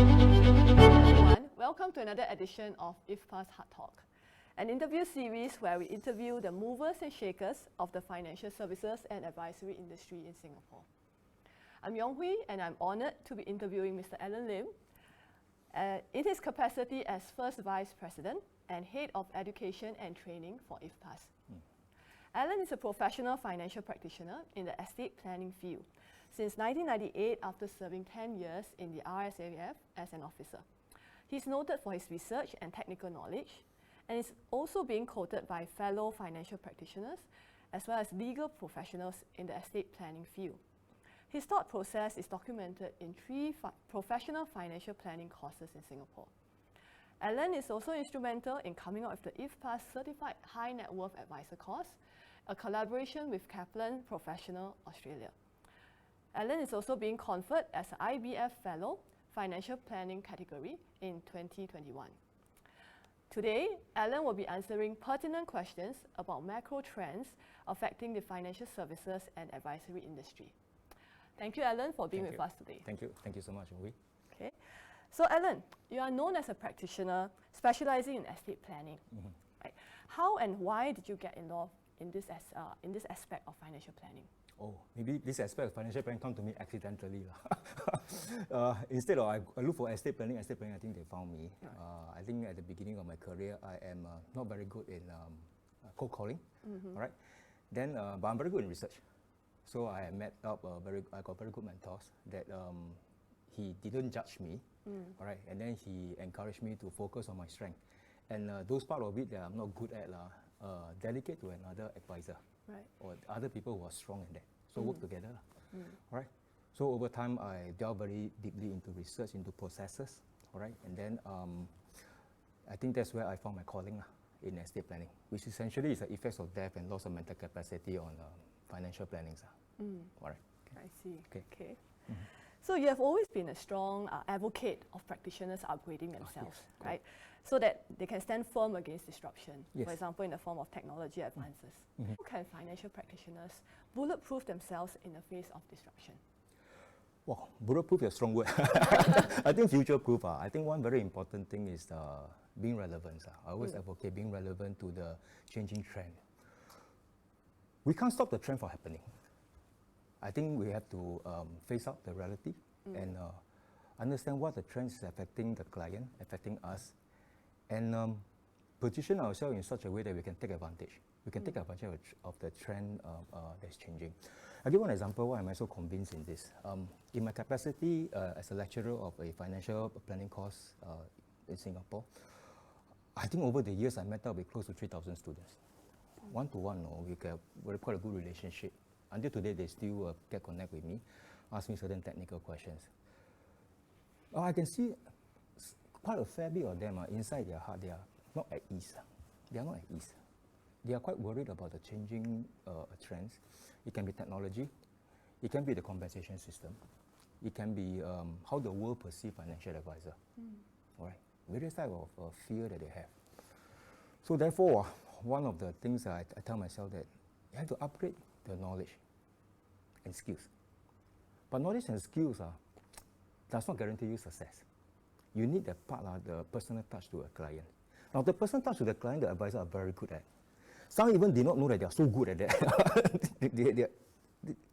Everyone, welcome to another edition of IFPAS Hard Talk, an interview series where we interview the movers and shakers of the financial services and advisory industry in Singapore. I'm Yong Hui, and I'm honoured to be interviewing Mr. Alan Lim in his capacity as First Vice President and Head of Education and Training for IFPAS. Alan is a professional financial practitioner in the estate planning field since 1998 after serving 10 years in the RSAF as an officer. He's noted for his research and technical knowledge and is also being quoted by fellow financial practitioners as well as legal professionals in the estate planning field. His thought process is documented in 3 professional financial planning courses in Singapore. Alan is also instrumental in coming up with the IFPAS Certified High Net Worth Advisor course, a collaboration with Kaplan Professional Australia. Alan is also being conferred as an IBF Fellow, Financial Planning category in 2021. Today, Alan will be answering pertinent questions about macro trends affecting the financial services and advisory industry. Thank you, Alan, for being with us today. Thank you. Thank you so much, Hui. Okay. So, Alan, you are known as a practitioner specializing in estate planning. Right? How and why did you get involved in this aspect of financial planning? Oh, maybe this aspect of financial planning come to me accidentally. Instead of I look for estate planning, I think they found me. Right. I think at the beginning of my career, I am not very good in cold calling. All right. Then, but I'm very good in research. So I met up I got very good mentors that he didn't judge me. All right. And then he encouraged me to focus on my strength. And those part of it that I'm not good at, delegate to another advisor. Right. Or other people who are strong in that. So work together. All right. So over time, I delved very deeply into research, into processes. All right. And then I think that's where I found my calling in estate planning, which essentially is the effects of death and loss of mental capacity on financial planning. All right. Okay. I see. Okay. So you have always been a strong advocate of practitioners upgrading themselves, yes, right? So that they can stand firm against disruption, yes, for example, in the form of technology advances. How can financial practitioners bulletproof themselves in the face of disruption? Well, bulletproof is a strong word. I think future-proof. I think one very important thing is being relevant. I always advocate being relevant to the changing trend. We can't stop the trend from happening. I think we have to face out the reality and understand what the trends is affecting the client, affecting us, and position ourselves in such a way that we can take advantage. We can take advantage of the trend that's changing. I'll give one example why am I so convinced in this. In my capacity as a lecturer of a financial planning course in Singapore, I think over the years I met up with close to 3,000 students. One-to-one, we get quite a good relationship. Until today, they still get connect with me, ask me certain technical questions. I can see quite a fair bit of them inside their heart, they are not at ease. They are not at ease. They are quite worried about the changing trends. It can be technology. It can be the compensation system. It can be how the world perceives financial advisor. All right, various type of fear that they have. So therefore, one of the things I tell myself that you have to upgrade the knowledge and skills. But knowledge and skills does not guarantee you success. You need the part, the personal touch to a client. Now, the personal touch to the client, the advisor are very good at. Some even did not know that they are so good at that.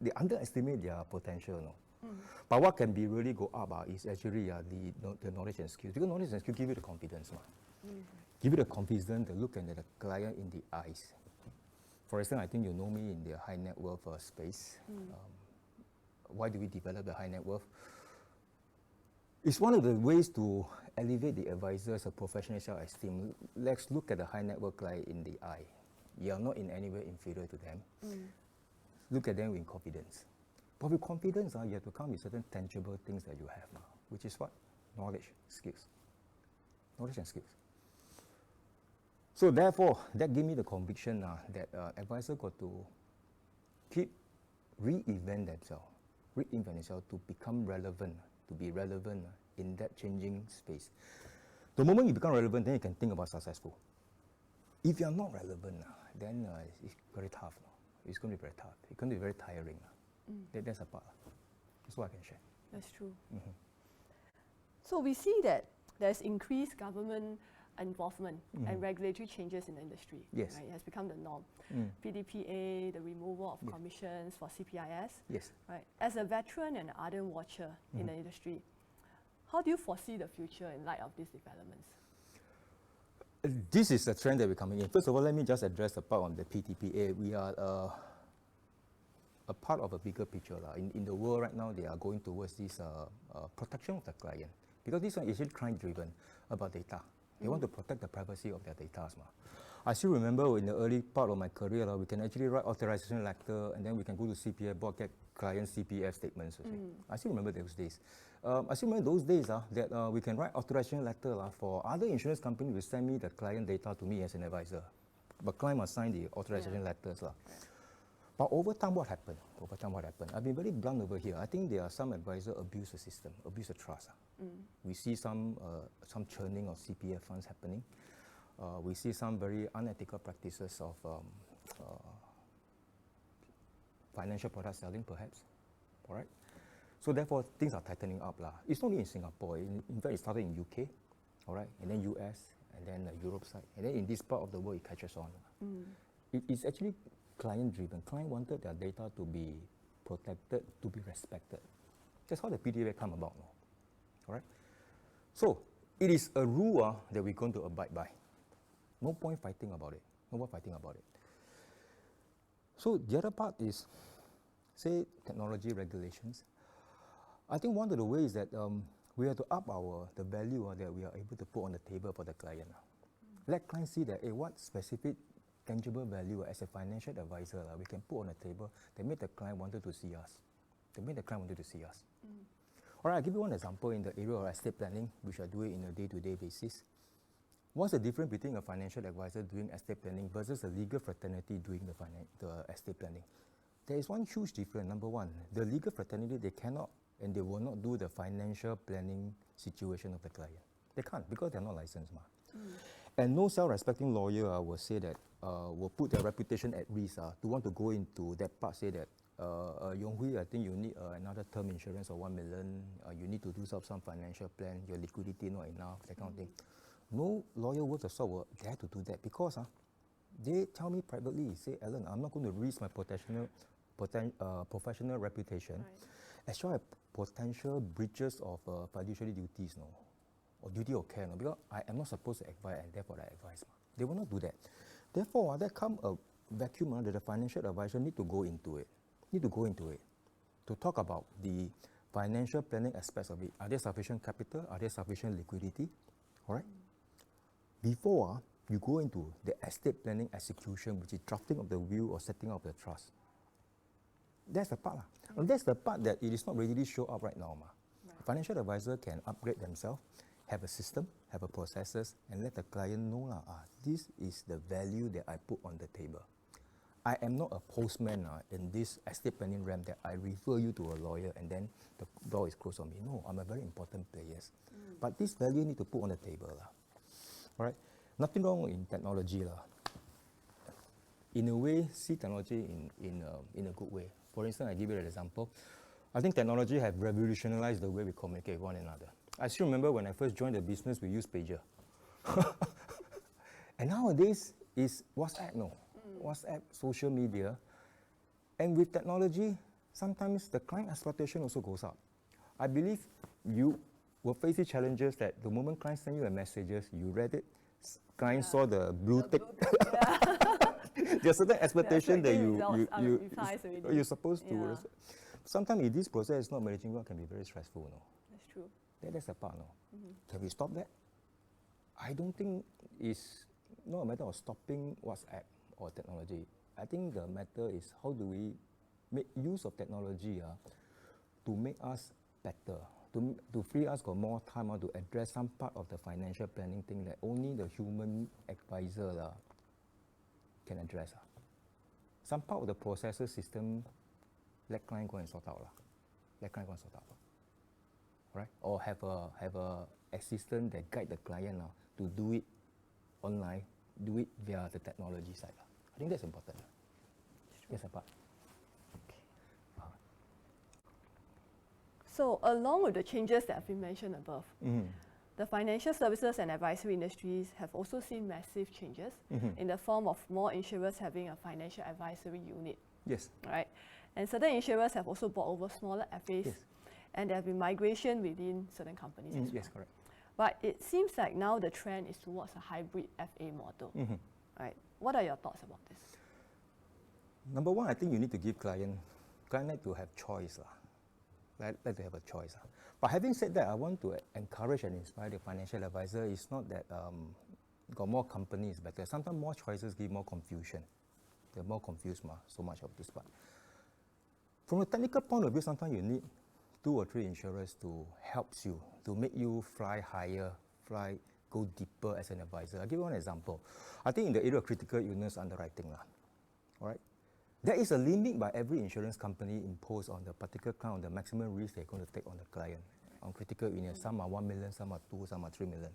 they underestimate their potential. No? But what can be really go up is actually the knowledge and skills. Because knowledge and skills give you the confidence. Give you the confidence to look at the client in the eyes. For instance, I think you know me in the high net worth space. Why do we develop the high net worth? It's one of the ways to elevate the advisor's professional self-esteem. Let's look at the high net worth client in the eye. You are not in any way inferior to them. Look at them with confidence. But with confidence, you have to come with certain tangible things that you have now, which is what? Knowledge, skills. Knowledge and skills. So therefore, that gave me the conviction that advisor got to keep reinvent themselves to become relevant, to be relevant in that changing space. The moment you become relevant, then you can think about successful. If you are not relevant, then it's very tough. It's going to be very tough. It's going to be very tiring. That's a part. That's what I can share. That's true. So we see that there's increased government involvement and regulatory changes in the industry. Yes. Right? It has become the norm. PDPA, the removal of commissions for CPIS. Yes. Right. As a veteran and ardent watcher in the industry, how do you foresee the future in light of these developments? This is the trend that we're coming in. First of all, let me just address the part on the PTPA. We are a part of a bigger picture. In the world right now, they are going towards this protection of the client. Because this one is really client-driven about data. They want to protect the privacy of their data. I still remember in the early part of my career, we can actually write authorization letter and then we can go to CPF board, get client CPF statements. I still remember those days. I still remember those days that we can write authorization letter for other insurance companies to send me the client data to me as an advisor. But client must sign the authorization letters. But over time, what happened? I've been very blunt over here. I think there are some advisors abuse the system, abuse the trust. We see some churning of CPF funds happening. We see some very unethical practices of financial product selling, perhaps. All right. So therefore, things are tightening up. It's not only in Singapore. In fact, it started in UK, all right, and then US, and then the Europe side, and then in this part of the world, it catches on. It's actually client-driven. Client wanted their data to be protected, to be respected. That's how the PDPA come about. All right. So it is a rule that we're going to abide by. No point fighting about it. So the other part is, say, technology regulations. I think one of the ways that we have to up the value that we are able to put on the table for the client. Let clients see that what specific tangible value as a financial advisor we can put on the table that make the client wanted to see us. All right, I'll give you one example in the area of estate planning, which I do it in a day-to-day basis. What's the difference between a financial advisor doing estate planning versus a legal fraternity doing the estate planning? There is one huge difference. Number one, the legal fraternity, they cannot and they will not do the financial planning situation of the client. They can't because they're not licensed. And no self-respecting lawyer will say that, will put their reputation at risk to want to go into that part, say that, Yong Hui, I think you need another term insurance of 1 million, you need to do some financial plan, your liquidity not enough, that kind of thing. No lawyer worth a salt will dare to do that because they tell me privately, say, Alan, I'm not going to risk my professional reputation as well as potential breaches of fiduciary duties, or duty of care, because I am not supposed to advise and therefore I advise. They will not do that. Therefore, there comes a vacuum that the financial advisor need to go into it. To talk about the financial planning aspects of it. Are there sufficient capital? Are there sufficient liquidity? All right? Before you go into the estate planning execution, which is drafting of the will or setting up the trust. That's the part. And that's the part that it is not readily show up right now. Financial advisor can upgrade themselves, have a system, have a processes, and let the client know this is the value that I put on the table. I am not a postman in this estate planning realm that I refer you to a lawyer and then the door is closed on me. No, I'm a very important player. But this value need to put on the table. All right? Nothing wrong in technology. In a way, see technology in a good way. For instance, I give you an example. I think technology has revolutionized the way we communicate with one another. I still remember when I first joined the business, we used pager. And nowadays, it's WhatsApp, WhatsApp, social media. And with technology, sometimes the client expectation also goes up. I believe you will face the challenges that the moment clients send you a messages, you read it, client saw the blue tick. There's certain expectation that you're supposed to. Sometimes in this process, it's not managing well, can be very stressful. That's true. That's the part. Can we stop that? I don't think it's not a matter of stopping WhatsApp or technology. I think the matter is how do we make use of technology to make us better, to free us for more time to address some part of the financial planning thing that only the human advisor can address. Some part of the processes system, let client go and sort out. Right? Or have a assistant that guide the client to do it online, do it via the technology side. I think that's important. That's a part. So along with the changes that have been mentioned above, the financial services and advisory industries have also seen massive changes in the form of more insurers having a financial advisory unit. Yes. Right? And certain insurers have also bought over smaller FAs, Yes. and there have been migration within certain companies as well. Yes, correct. But it seems like now the trend is towards a hybrid FA model. Right? What are your thoughts about this? Number one, I think you need to give client need to have choice. Like to have a choice. But having said that, I want to encourage and inspire the financial advisor. It's not that got more companies better. Sometimes more choices give more confusion. They're more confused so much of this part. From a technical point of view, sometimes you need 2 or 3 insurers to help you, to make you fly higher, go deeper as an advisor. I'll give you one example. I think in the area of critical illness underwriting, all right? There is a limit by every insurance company imposed on the particular client, on the maximum risk they're going to take on the client. On critical illness, some are 1 million, some are 2, some are 3 million.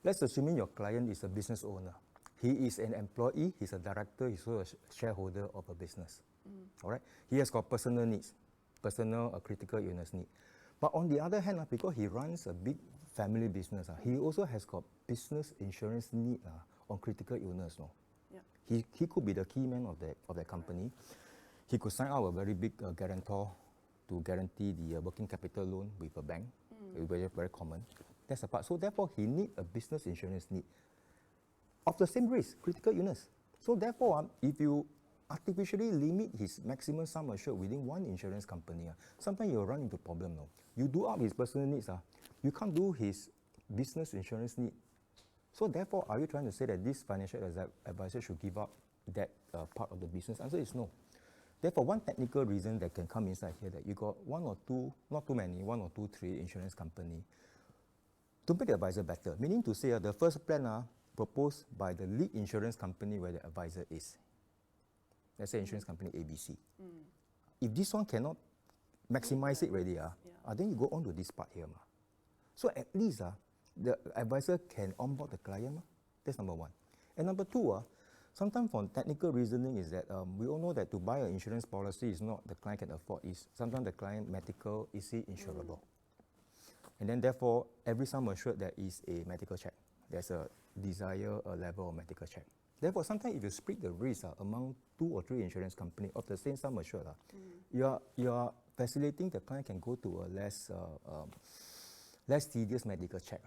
Let's assume your client is a business owner. He is an employee, he's a director, he's also a shareholder of a business. All right? He has got personal needs, personal critical illness need. But on the other hand, because he runs a big family business, he also has got business insurance need on critical illness. He could be the key man of the company. He could sign out a very big guarantor to guarantee the working capital loan with a bank. It's very, very common. That's the part. So therefore, he needs a business insurance need of the same risk, critical illness. So therefore, if you artificially limit his maximum sum assured within one insurance company, sometimes you'll run into problem. You do up his personal needs, you can't do his business insurance need. So therefore, are you trying to say that this financial advisor should give up that part of the business? Answer is no. Therefore, one technical reason that can come inside here that you got 1 or 2, not too many, 1 or 2, 3 insurance company to make the advisor better. Meaning to say the first plan proposed by the lead insurance company where the advisor is. Let's say insurance company ABC. If this one cannot maximize it already, then you go on to this part here. So at least the advisor can onboard the client. That's number one. And number two, sometimes for technical reasoning is that we all know that to buy an insurance policy is not the client can afford. Is sometimes the client medical is insurable. And then therefore, every sum assured there is a medical check. There's a desired level of medical check. Therefore, sometimes if you split the risk among 2 or 3 insurance companies of the same sum assured, you are facilitating the client can go to a less tedious medical check.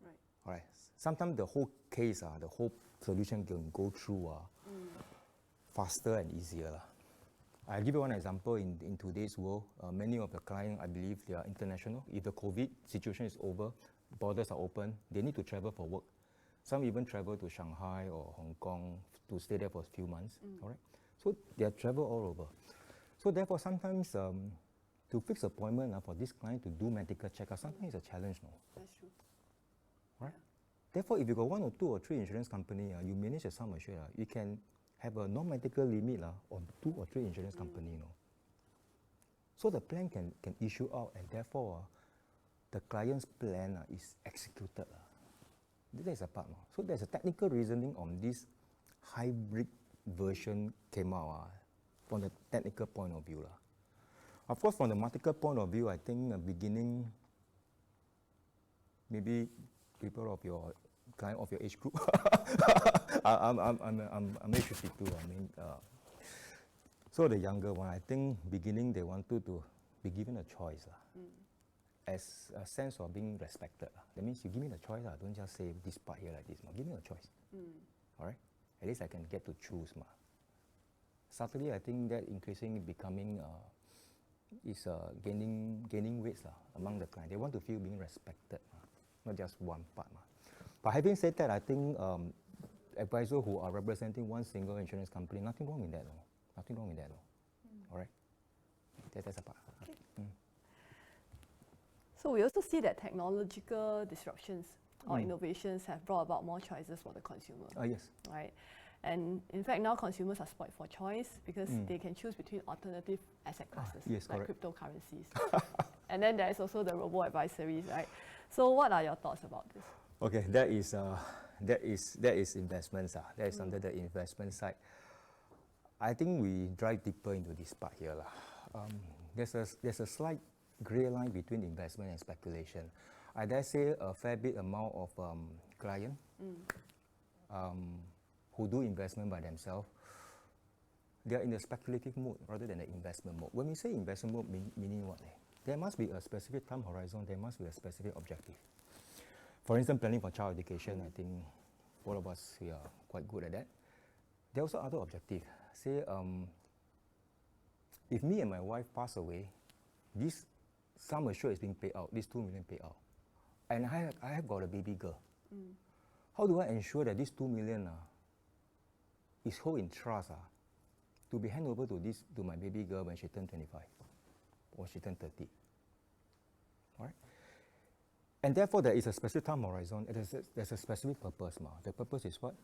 Right. All right. Sometimes the whole case, the whole solution can go through faster and easier. I'll give you one example. In today's world, many of the clients, I believe, they are international. If the COVID situation is over, borders are open, they need to travel for work. Some even travel to Shanghai or Hong Kong to stay there for a few months. All right. So they travel all over. So therefore, sometimes to fix appointment for this client to do medical checkup, sometimes it's a challenge. No? That's true. Right? Therefore, if you got 1 or 2 or 3 insurance company, you manage a sum assured, you can have a non-medical limit on 2 or 3 insurance company. So the plan can issue out, and therefore the client's plan is executed. That is a part. So there's a technical reasoning on this hybrid version came out from the technical point of view. Of course, from the market point of view, I think beginning, maybe people of your client of your age group. I'm age 52. I mean, so the younger one, I think beginning they wanted to be given a choice. As a sense of being respected. That means you give me the choice. Don't just say this part here like this. Give me a choice. All right? At least I can get to choose. Subtly, I think that increasingly becoming is gaining weight among the client. They want to feel being respected, not just one part. But having said that, I think advisors who are representing one single insurance company, nothing wrong with that. Nothing wrong with that. All right? That's a part. Okay. So we also see that technological disruptions or innovations have brought about more choices for the consumer. Yes. Right? And in fact, now consumers are spoiled for choice because they can choose between alternative asset classes like cryptocurrencies. And then there is also the robo-advisories, right? So what are your thoughts about this? Okay, that is investments. That is under the investment side. I think we dive deeper into this part here. There's a slight gray line between investment and speculation. I dare say a fair bit amount of clients who do investment by themselves, they are in the speculative mode rather than the investment mode. When we say investment mode, meaning what? There must be a specific time horizon, there must be a specific objective. For instance, planning for child education, I think all of us we are quite good at that. There are also other objectives. Say, if me and my wife pass away, this sum assured is being paid out, this 2 million paid out, and I have got a baby girl. How do I ensure that this 2 million is held in trust to be handed over to my baby girl when she turns 25 or she turns 30? All right? And therefore, there is a specific time horizon. There's a specific purpose. The purpose is what?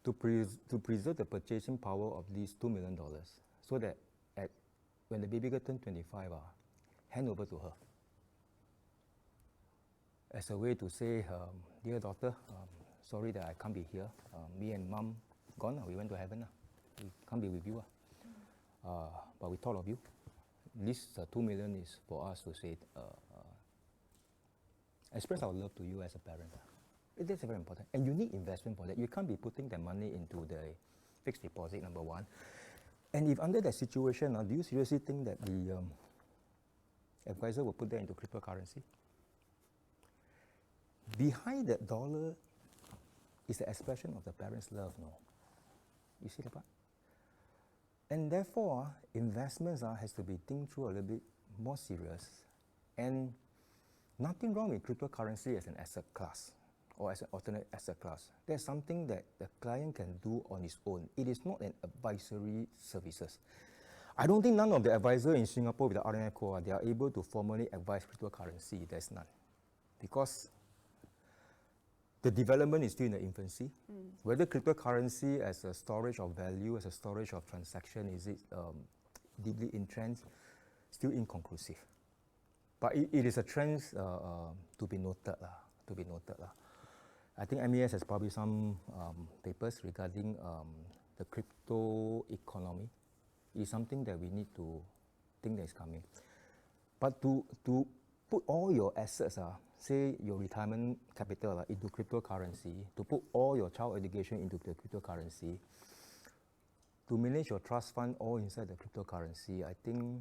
To preserve the purchasing power of these $2 million, so that when the baby girl turns 25, hand over to her. As a way to say, dear daughter, sorry that I can't be here. Me and mom gone. We went to heaven. We can't be with you. But we thought of you. This 2 million is for us to say, express our love to you as a parent. That's very important. And you need investment for that. You can't be putting the money into the fixed deposit, number one. And if under that situation, do you seriously think that the advisor will put that into cryptocurrency? Behind that dollar is the expression of the parent's love, no? You see the part? And therefore, investments has to be think through a little bit more serious. And nothing wrong with cryptocurrency as an asset class or as an alternate asset class. There's something that the client can do on his own. It is not an advisory services. I don't think none of the advisors in Singapore with the RNI Core, they are able to formally advise cryptocurrency. There's none. Because the development is still in the infancy. Whether cryptocurrency as a storage of value, as a storage of transaction, is it deeply entrenched, still inconclusive. But it is a trend to be noted. I think MES has published some papers regarding the crypto economy. It's something that we need to think that is coming. But to put all your assets, say your retirement capital into cryptocurrency, to put all your child education into the cryptocurrency, to manage your trust fund all inside the cryptocurrency, I think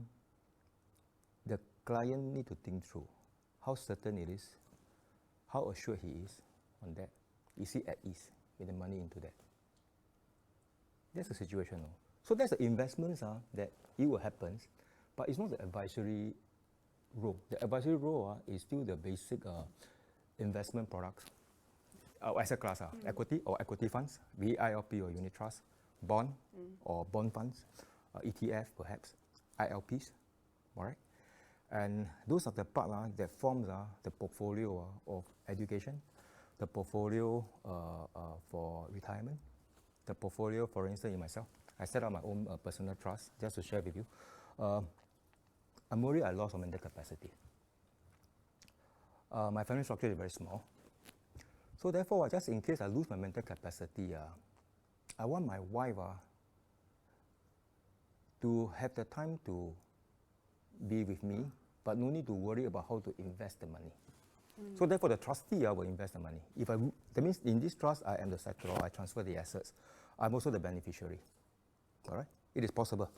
the client need to think through how certain it is, how assured he is on that. Is he at ease with the money into that? That's the situation. So that's the investments that it will happen, but it's not the advisory role. The advisory role is still the basic investment products, asset class, equity or equity funds, be it ILP or unit trust, bond or bond funds, ETF perhaps, ILPs, all right? And those are the part that forms the portfolio of education, the portfolio for retirement, the portfolio, for instance, in myself. I set up my own personal trust, just to share with you. I'm worried I lost my mental capacity. My family structure is very small. So therefore, just in case I lose my mental capacity, I want my wife to have the time to be with me, but no need to worry about how to invest the money. So therefore, the trustee will invest the money. That means in this trust, I am the settlor, I transfer the assets. I'm also the beneficiary. All right? It is possible.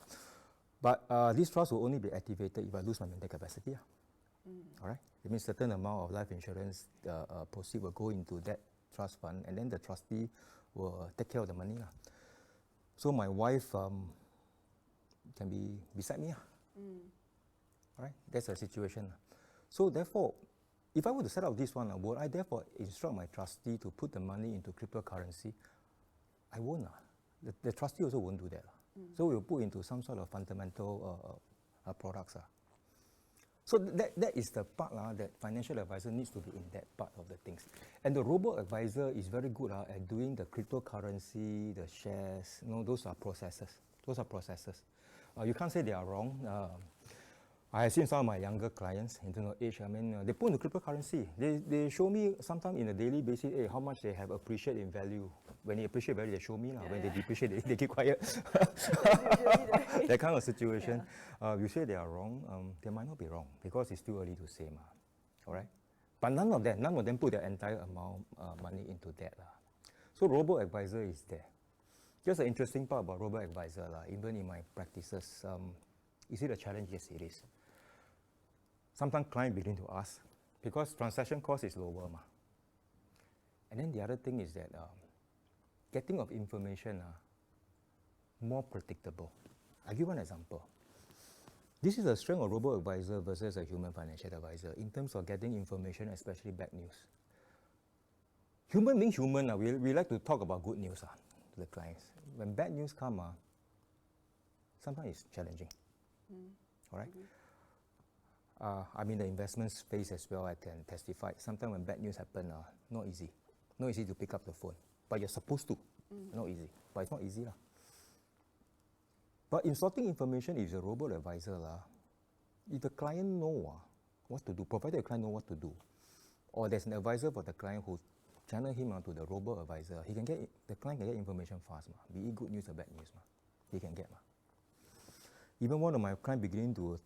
But this trust will only be activated if I lose my mental capacity. All right? It means certain amount of life insurance proceeds will go into that trust fund, and then the trustee will take care of the money. So my wife can be beside me. All right? That's the situation. So therefore, if I were to set up this one, would I therefore instruct my trustee to put the money into cryptocurrency? I won't. The trustee also won't do that. So we'll put into some sort of fundamental products. So that is the part that financial advisor needs to be in that part of the things. And the robo-advisor is very good at doing the cryptocurrency, the shares, those are processes. You can't say they are wrong. I have seen some of my younger clients in terms of age, they put into cryptocurrency. They show me sometimes in a daily basis how much they have appreciated in value When they appreciate value, they show me. When they depreciate, they keep quiet. Usually That kind of situation. You say they are wrong, they might not be wrong because it's too early to say. All right? But none of them put their entire amount money into that. So robo-advisor is there. Just an interesting part about robo-advisor, even in my practices, is it a challenge? Yes, it is. Sometimes clients begin to ask, because transaction cost is lower. And then the other thing is that getting of information more predictable. I'll give one example. This is the strength of robo-advisor versus a human financial advisor in terms of getting information, especially bad news. Human being human, we like to talk about good news to the clients. When bad news come, sometimes it's challenging. All right? I'm in the investment space as well, I can testify. Sometimes when bad news happen, not easy. Not easy to pick up the phone. But you're supposed to. Not easy. But it's not easy. But in sorting information, if you're a robo-advisor, if the client know what to do, provided the client know what to do, or there's an advisor for the client who channel him to the robo-advisor, the client can get information fast, be it good news or bad news, he can get. Even one of my clients beginning to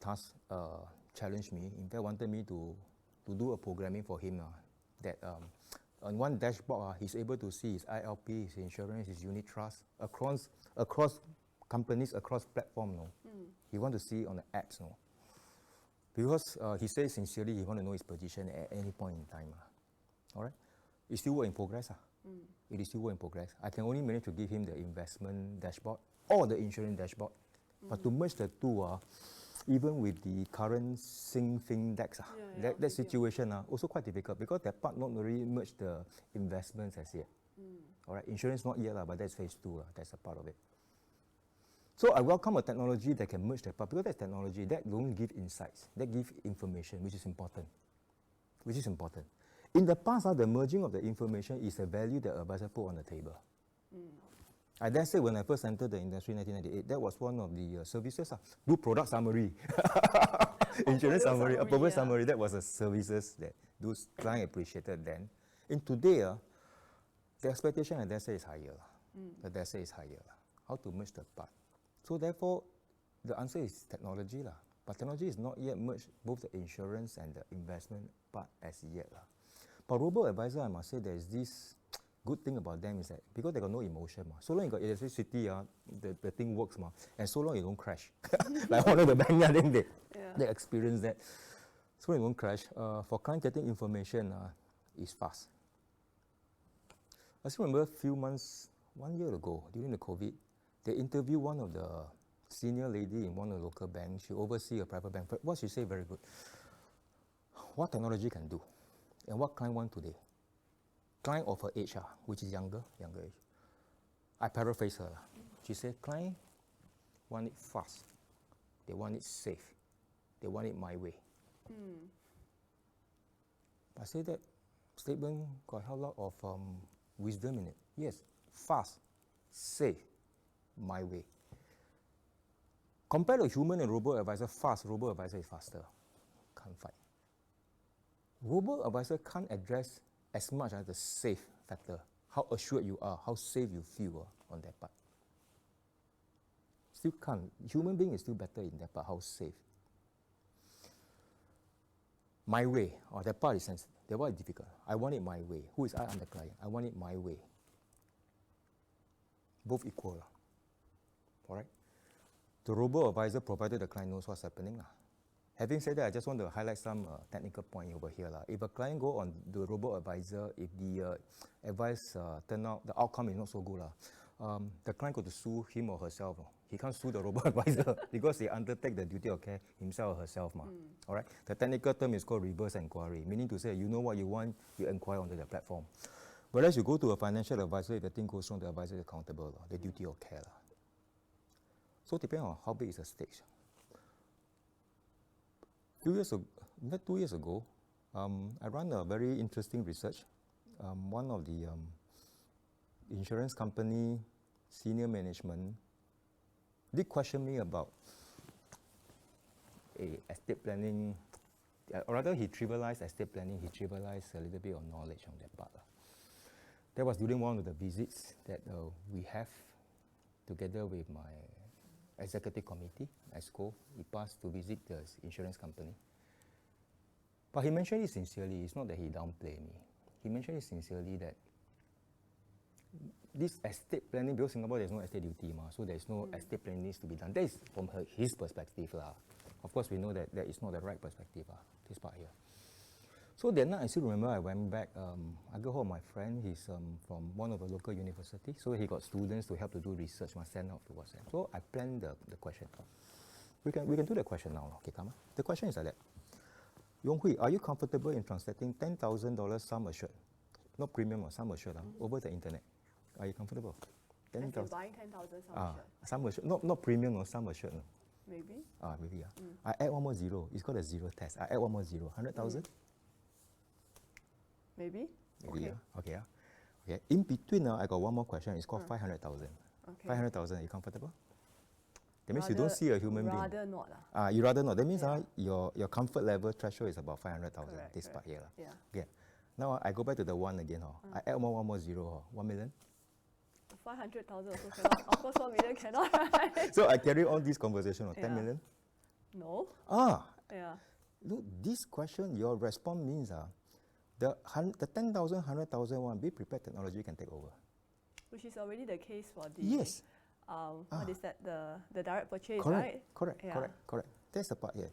challenge me, in fact wanted me to do a programming for him that on one dashboard he's able to see his ILP, his insurance, his unit trust across companies, across platforms. He want to see on the apps. Because he says sincerely he want to know his position at any point in time. All right? It's still work in progress. It is still work in progress. I can only manage to give him the investment dashboard or the insurance dashboard. But to merge the two, even with the current Findex, that situation also quite difficult because that part not really merge the investments as yet. All right, insurance not yet, but that's phase 2. That's a part of it. So I welcome a technology that can merge that part because that's technology that don't give insights, that give information, which is important. In the past, the merging of the information is a value that advisor put on the table. I dare say when I first entered the industry in 1998, that was one of the services. Do product summary, insurance summary, approval summary. That was a services that those clients appreciated then. In today, the expectation, I dare say, is higher. The dare say is higher. How to merge the part? So therefore, the answer is technology. But technology is not yet merged both the insurance and the investment part as yet. But robo-advisor, I must say, there is this good thing about them is that because they got no emotion, so long you got electricity, the thing works, and so long it don't crash. Like one of the bank, I think they experience that. So it won't crash. For client getting information is fast. I still remember a few months, 1 year ago, during the COVID, they interviewed one of the senior lady in one of the local banks. She oversees a private bank. What she said very good. What technology can do, and what client want today. Client of her age, which is younger age. I paraphrase her. She said, client want it fast. They want it safe. They want it my way. I say that statement got a lot of wisdom in it. Yes, fast, safe, my way. Compared to human and robo-advisor, robo-advisor is faster. Can't fight. Robo-advisor can't address as much as the safe factor, how assured you are, how safe you feel on that part. Still can't. Human being is still better in that part, how safe. My way, that part is sensitive. That part is difficult. I want it my way. Who is I? I'm the client. I want it my way. Both equal. All right? The robo-advisor provided the client knows what's happening. Having said that, I just want to highlight some technical point over here. If a client go on the robo-advisor, if the advice turn out, the outcome is not so good, the client got to sue him or herself. He can't sue the robo-advisor because he undertake the duty of care himself or herself. All right? The technical term is called reverse inquiry, meaning to say you know what you want, you inquire onto the platform. Whereas you go to a financial advisor, if the thing goes wrong, the advisor is accountable, the duty of care. So depending on how big is the stage. 2 years ago, I ran a very interesting research. One of the insurance company senior management did question me about estate planning, or rather he trivialized estate planning, he trivialized a little bit of knowledge on that part. That was during one of the visits that we have together with my executive committee, ESCO. We passed to visit the insurance company. But he mentioned it sincerely. It's not that he downplayed me. He mentioned it sincerely that this estate planning, because Singapore there's no estate duty, so there's no estate planning needs to be done. That is from his perspective. Of course, we know that that is not the right perspective, this part here. So that night, I still remember I went back, I got hold of my friend, he's from one of the local universities, so he got students to help to do research, must send out to WhatsApp. So I planned the question. We can do the question now, okay, Kama? The question is like that. Yong Hui, are you comfortable in transacting $10,000 sum assured, not premium or sum assured, over the internet? Are you comfortable? As in buying 10,000 sum assured? Sum assured, not premium or sum assured. Maybe. Maybe, yeah. I add one more zero. It's called a zero test. I add one more zero. 100,000? Maybe. Maybe, Okay. yeah. Okay, yeah. Okay. In between, I got one more question. It's called 500,000. Okay. 500,000, are you comfortable? That means you don't see a human being. Rather not. You rather not. That means your comfort level threshold is about 500,000. This part here. Yeah. Okay. Now I go back to the one again. I add one more zero. 1 million. 500,000 also cannot. Of course, 1 million cannot, right? So I carry on this conversation. 10 million? No. Yeah. Look, this question, your response means the 10,000, 100,000 one, be prepared technology can take over. Which is already the case for the... Yes. What is that? The direct purchase, correct, right? Correct. That's the part here.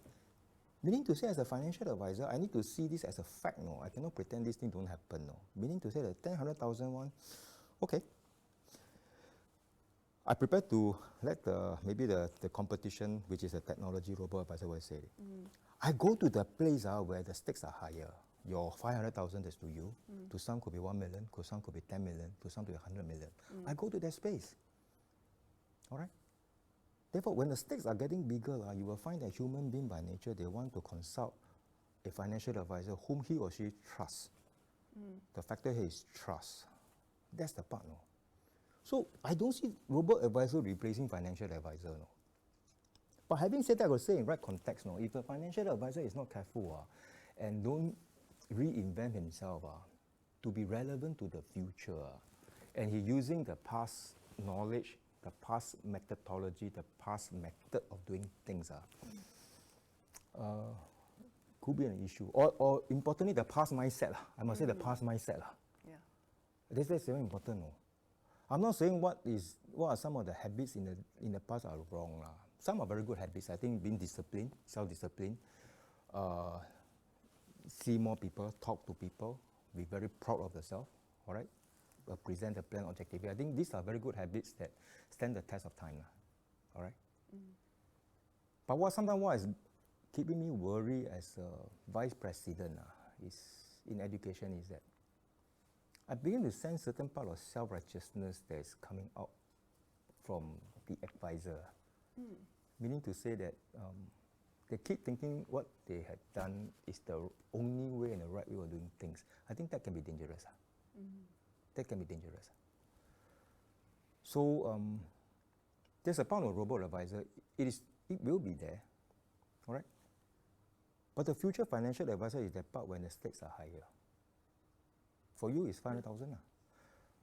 Meaning to say, as a financial advisor, I need to see this as a fact, no. I cannot pretend this thing don't happen, no. Meaning to say that 10, 100,000 one, okay. I prepare to let maybe the competition, which is a technology robo-advisor, will say it. I go to the place where the stakes are higher. Your 500,000 is to you. To some could be 1 million, to some could be 10 million, to some could be 100 million. I go to that space. All right? Therefore, when the stakes are getting bigger, you will find that human being by nature, they want to consult a financial advisor whom he or she trusts. The factor here is trust. That's the part, no? So I don't see robo-advisor replacing financial advisor, no. But having said that, I would say in right context, no, if the financial advisor is not careful and don't reinvent himself to be relevant to the future, and he using the past knowledge, the past methodology, the past method of doing things, could be an issue. Or importantly, the past mindset. I must say the past mindset. Yeah. That's very important. No? I'm not saying what are some of the habits in the past are wrong. Some are very good habits. I think being disciplined, self-disciplined, see more people, talk to people, be very proud of yourself, all right? Present the plan objectively. I think these are very good habits that stand the test of time, all right? But sometimes what is keeping me worried as a vice president in education is that I begin to sense certain part of self-righteousness that is coming out from the advisor. Meaning to say that they keep thinking what they had done is the only way and the right way of doing things. I think that can be dangerous. That can be dangerous. So there's a part of robo-advisor. It will be there, all right? But the future financial advisor is that part when the stakes are higher. For you, it's 500,000.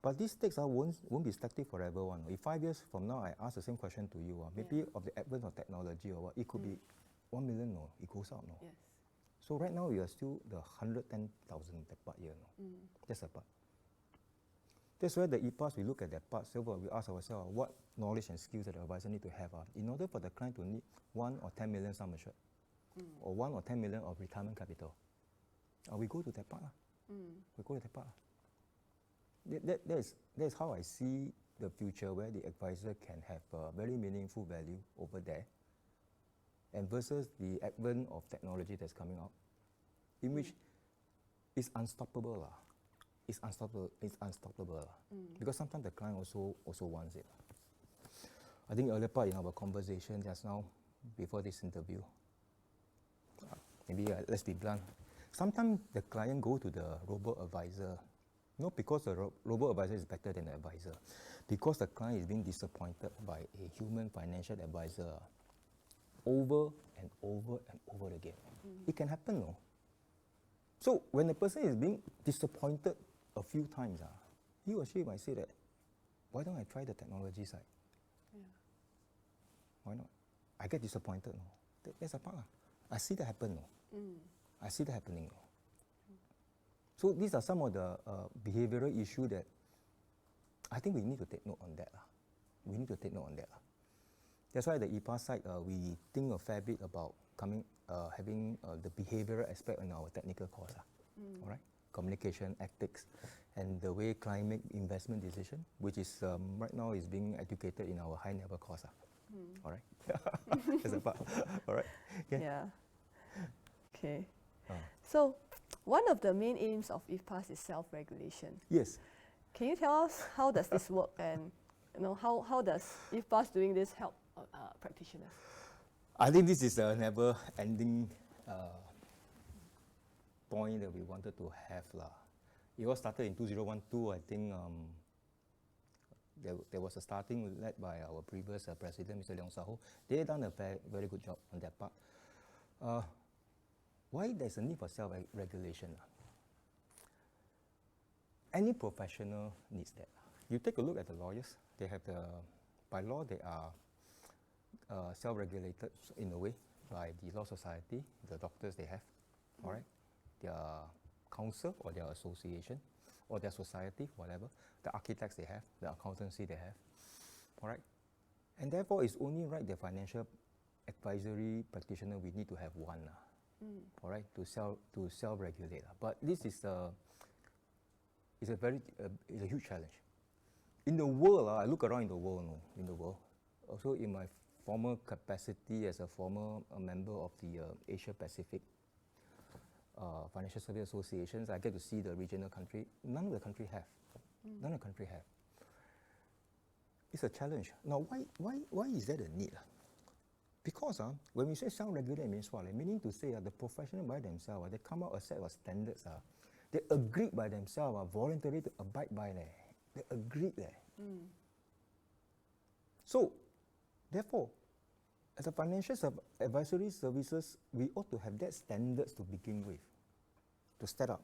But these stakes won't be static forever. If 5 years from now, I ask the same question to you, maybe of the advent of technology or what, it could be 1 million, no, it goes up, no. Yes. So right now, we are still the 110,000 that part here, no. That's the part. That's why the IFPAS, we look at that part, so we ask ourselves what knowledge and skills that the advisor need to have in order for the client to need 1 or 10 million sum assured, or 1 or 10 million of retirement capital. We go to that part. We go to that part. That is how I see the future, where the advisor can have a very meaningful value over there, and versus the advent of technology that's coming out, in which it's unstoppable. It's unstoppable. Because sometimes the client also wants it. I think earlier part in our conversation just now, before this interview, maybe let's be blunt. Sometimes the client go to the robo-advisor, not because the robo-advisor is better than the advisor, because the client is being disappointed by a human financial advisor over and over and over again. It can happen, no? So when the person is being disappointed a few times, he or she might say that, why don't I try the technology side? Yeah. Why not? I get disappointed. No? That's a part. I see that happen. No? I see that happening. No? So these are some of the behavioral issues that I think we need to take note on that. We need to take note on that. That's why the IFPAS side, we think a fair bit about having the behavioral aspect in our technical course. All right? Communication, ethics, and the way client make investment decision, which is right now is being educated in our high level course. All right? That's a part. All right? Yeah. Okay. So, one of the main aims of IFPAS is self-regulation. Yes. Can you tell us how does this work, and how does IFPAS doing this help practitioners? I think this is a never-ending point that we wanted to have. It was started in 2012. I think there was a starting led by our previous president, Mr. Leong Saho. They had done a very good job on that part. Why there's a need for self-regulation? Any professional needs that. You take a look at the lawyers. They have by law, they are self-regulated in a way by the law society, the doctors they have, all right, their council or their association or their society, whatever, the architects they have, the accountancy they have, all right. And therefore, it's only right the financial advisory practitioner, we need to have one, all right, to self-regulate. But this is a huge challenge. In the world, I look around in the world, also in my former capacity as a former member of the Asia Pacific Financial Service Associations, I get to see the regional country. None of the country have. None of the country have. It's a challenge. Now, why is that a need? Because when we say self-regulate, it means what? Meaning to say the professional by themselves, they come out a set of standards. They agreed by themselves, voluntarily to abide by. They agreed. So, therefore, as a financial advisory services, we ought to have that standards to begin with, to start up,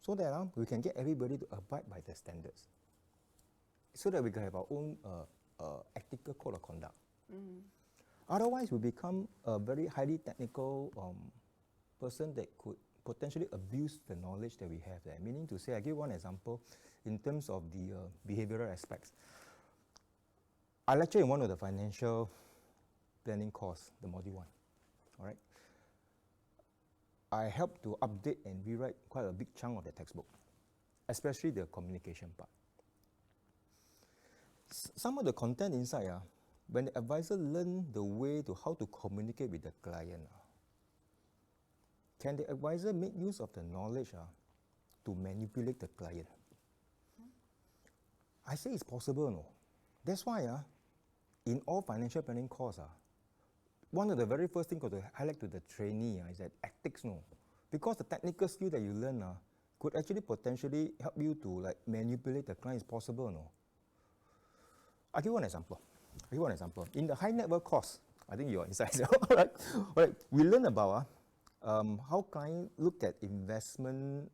so that we can get everybody to abide by the standards, so that we can have our own ethical code of conduct. Otherwise, we become a very highly technical person that could potentially abuse the knowledge that we have there. Meaning to say, I give one example in terms of the behavioral aspects. I lecture in one of the financial planning course, the module 1, all right? I helped to update and rewrite quite a big chunk of the textbook, especially the communication part. Some of the content inside, when the advisor learn the way to how to communicate with the client, can the advisor make use of the knowledge to manipulate the client? I say it's possible, no? That's why in all financial planning course, one of the very first things to highlight to the trainee is that ethics, no? Because the technical skill that you learn could actually potentially help you to manipulate the client. Is possible, no? I'll give you one example. In the high net worth course, I think you're inside, right? We learn about how client look at investment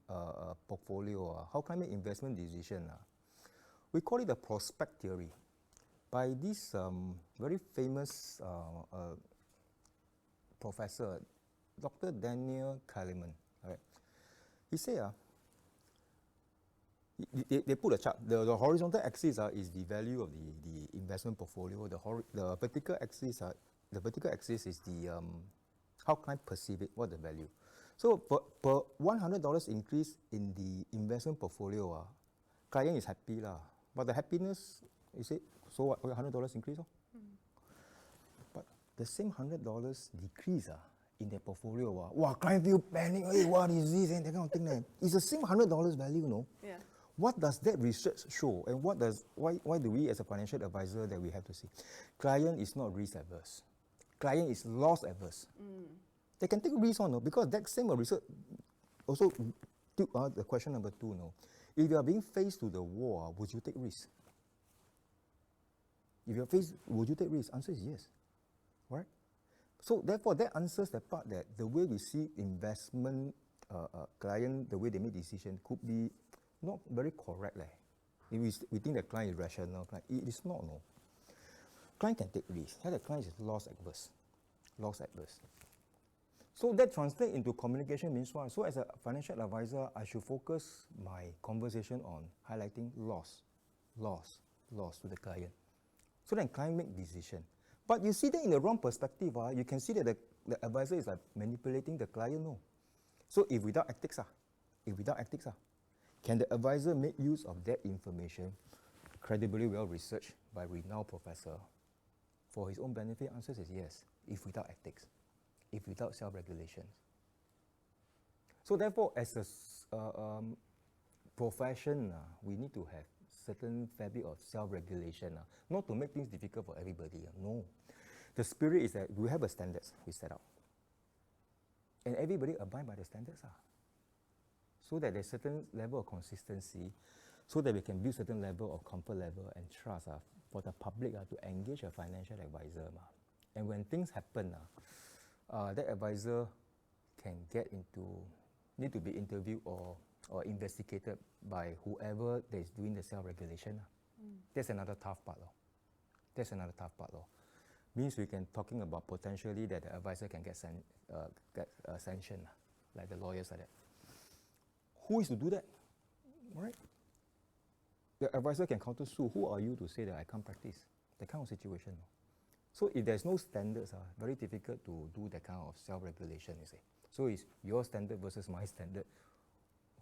portfolio, how client make investment decision. We call it the prospect theory by this very famous professor, Dr. Daniel Kahneman. Right? He said, they put a chart. The horizontal axis is the value of the investment portfolio. The vertical axis is the how client perceive it, what the value. So per $100 increase in the investment portfolio, client is happy lah. But the happiness, you say, so what? $100 increase, But the same $100 decrease in their portfolio, wow, client feel panic. Hey, what is this? And that kind of thing. It's the same $100 value, no? Yeah. What does that research show? And why do we as a financial advisor that we have to see? Client is not risk averse. Client is loss averse. They can take risk on, no? Because that same research also took the question number 2, no? If you are being faced to the war, would you take risk? If you're faced, would you take risk? Answer is yes. Right? So therefore, that answers the part that the way we see investment client, the way they make decision could be not very correct. we think the client is rational, it is not, no. Client can take risks. The client is loss adverse. So that translates into communication means what? So as a financial advisor, I should focus my conversation on highlighting loss to the client. So then client make decision. But you see that in the wrong perspective, you can see that the advisor is like manipulating the client, no. So if without ethics, can the advisor make use of that information, credibly well researched by renowned professor, for his own benefit? Answer is yes, if without ethics, if without self-regulation. So therefore, as a profession, we need to have certain fair bit of self-regulation, not to make things difficult for everybody. No, the spirit is that we have a standards we set out, and everybody abide by the standards, so that there's certain level of consistency, so that we can build certain level of comfort level and trust for the public to engage a financial advisor. And when things happen, that advisor can need to be interviewed or investigated by whoever that is doing the self-regulation. That's another tough part. Means we can talking about potentially that the advisor can get sanctioned, like the lawyers like that. Who is to do that? All right? The advisor can counter sue. Who are you to say that I can't practice? That kind of situation. So if there's no standards, very difficult to do that kind of self-regulation, you see. So it's your standard versus my standard.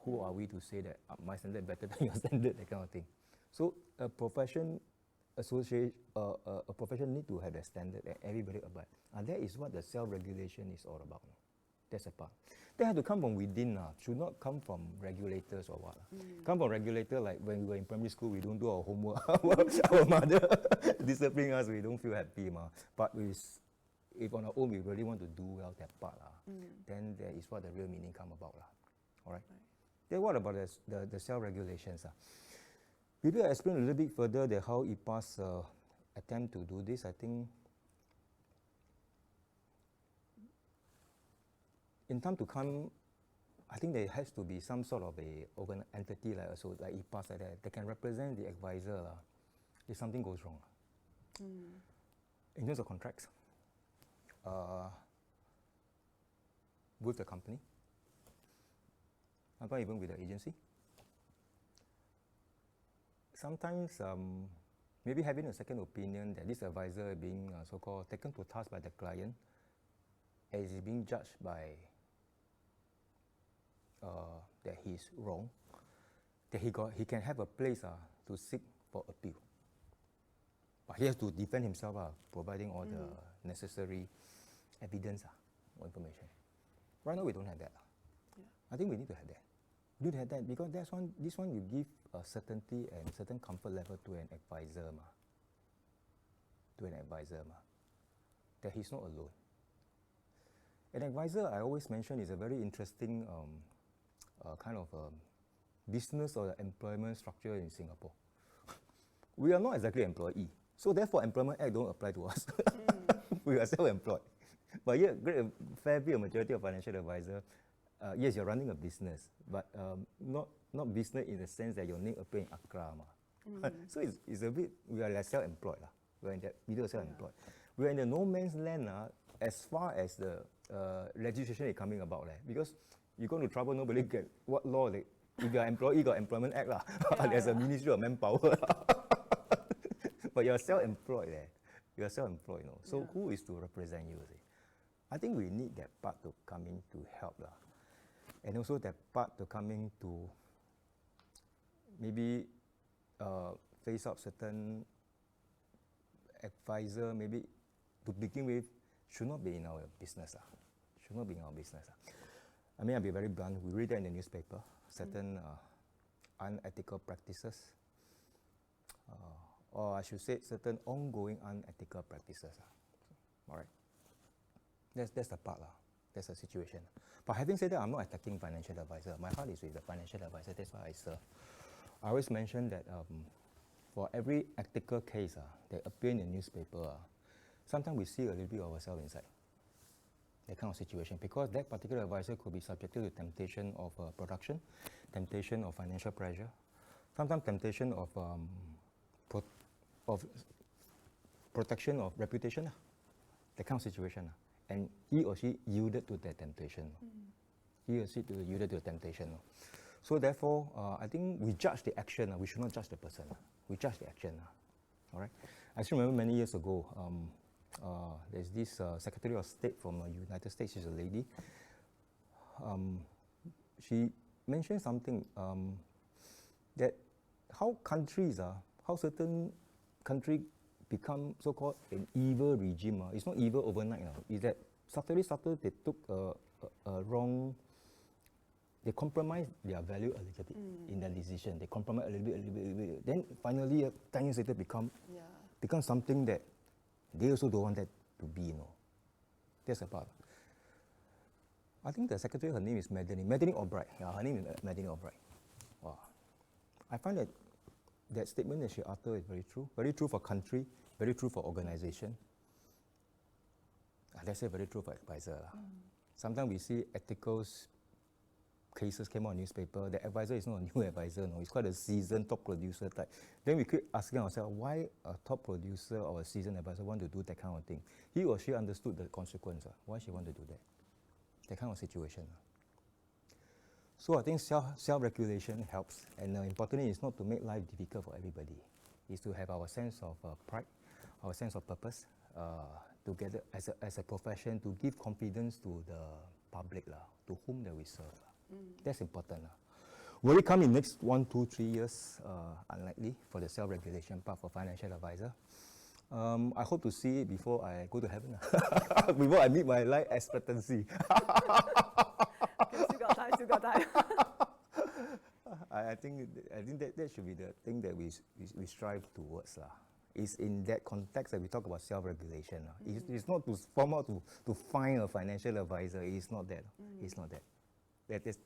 Who are we to say that my standard better than your standard, that kind of thing. So a profession need to have a standard that everybody abide. And that is what the self-regulation is all about. That's a part. They have to come from within, should not come from regulators or what. Come from regulator, like when we were in primary school, we don't do our homework. Our mother discipline us, we don't feel happy. But if on our own we really want to do well that part, then that is what the real meaning come about. All right? Then what about the self-regulations? Maybe I explain a little bit further that how IFPAS attempt to do this. I think in time to come, I think there has to be some sort of a entity like IFPAS like that can represent the advisor if something goes wrong. In terms of contracts, with the company, sometimes even with the agency. Sometimes maybe having a second opinion that this advisor being so-called taken to task by the client as is being judged by that he's wrong, that he can have a place to seek for appeal. But he has to defend himself, providing all the necessary evidence or information. Right now we don't have that. I think we need to have that. We need to have that because this one you give a certainty and certain comfort level to an advisor, that he's not alone. An advisor, I always mention, is a very interesting kind of business or employment structure in Singapore. We are not exactly employee, so therefore Employment Act don't apply to us. We are self-employed. But yet, fair bit of majority of financial advisor, yes, you're running a business, but not business in the sense that your name appear in Accra. So it's a bit, we are like self-employed. We're in that middle of self-employed. We're in the no man's land as far as the legislation is coming about. Because you go to trouble, nobody get what law. If you're an employee, you got Employment Act. There's a Ministry of Manpower. But you're self-employed. You're self-employed. So who is to represent you? I think we need that part to come in to help. And also that part to come in to maybe face up certain advisor, maybe to begin with, should not be in our business. Should not be in our business. I mean, I'll be very blunt. We read that in the newspaper, certain unethical practices, or I should say certain ongoing unethical practices. All right. That's the part. That's the situation. But having said that, I'm not attacking financial advisor. My heart is with the financial advisor. That's why I serve. I always mention that for every ethical case that appear in the newspaper, sometimes we see a little bit of ourselves inside. That kind of situation. Because that particular advisor could be subjected to temptation of production, temptation of financial pressure. sometimes temptation of protection of reputation, that kind of situation. And he or she yielded to that temptation. He or she yielded to the temptation. So therefore, I think we judge the action. We should not judge the person. We judge the action. All right. I still remember many years ago, there's this Secretary of State from the United States. She's a lady. She mentioned something that how countries how certain country become so-called an evil regime. It's not evil overnight. It's that subtly they took a wrong. They compromise their value a little bit in their decision. They compromise a little bit. Then finally, 10 years later, become something that they also don't want that to be. That's about. I think the secretary, her name is Madeleine Albright. Yeah, her name is Madeleine Albright. Wow. I find that statement that she uttered is very true. Very true for country, very true for organization. Let's say very true for advisor. Sometimes we see ethical cases came out in newspaper. The advisor is not a new advisor, no. He's quite a seasoned top producer type. Then we keep asking ourselves, why a top producer or a seasoned advisor want to do that kind of thing? He or she understood the consequence. Why she want to do that? That kind of situation. So I think self-regulation helps, and importantly, it's not to make life difficult for everybody. It's to have our sense of pride, our sense of purpose, together as a profession, to give confidence to the public, to whom that we serve. That's important. Will it come in next 1, 2, 3 years? Unlikely for the self-regulation part for financial advisor. I hope to see it before I go to heaven, before I meet my life expectancy. Okay, still got time. I think that should be the thing that we strive towards. It's in that context that we talk about self-regulation. It's not to form out to find a financial advisor. It's not that. It's not that.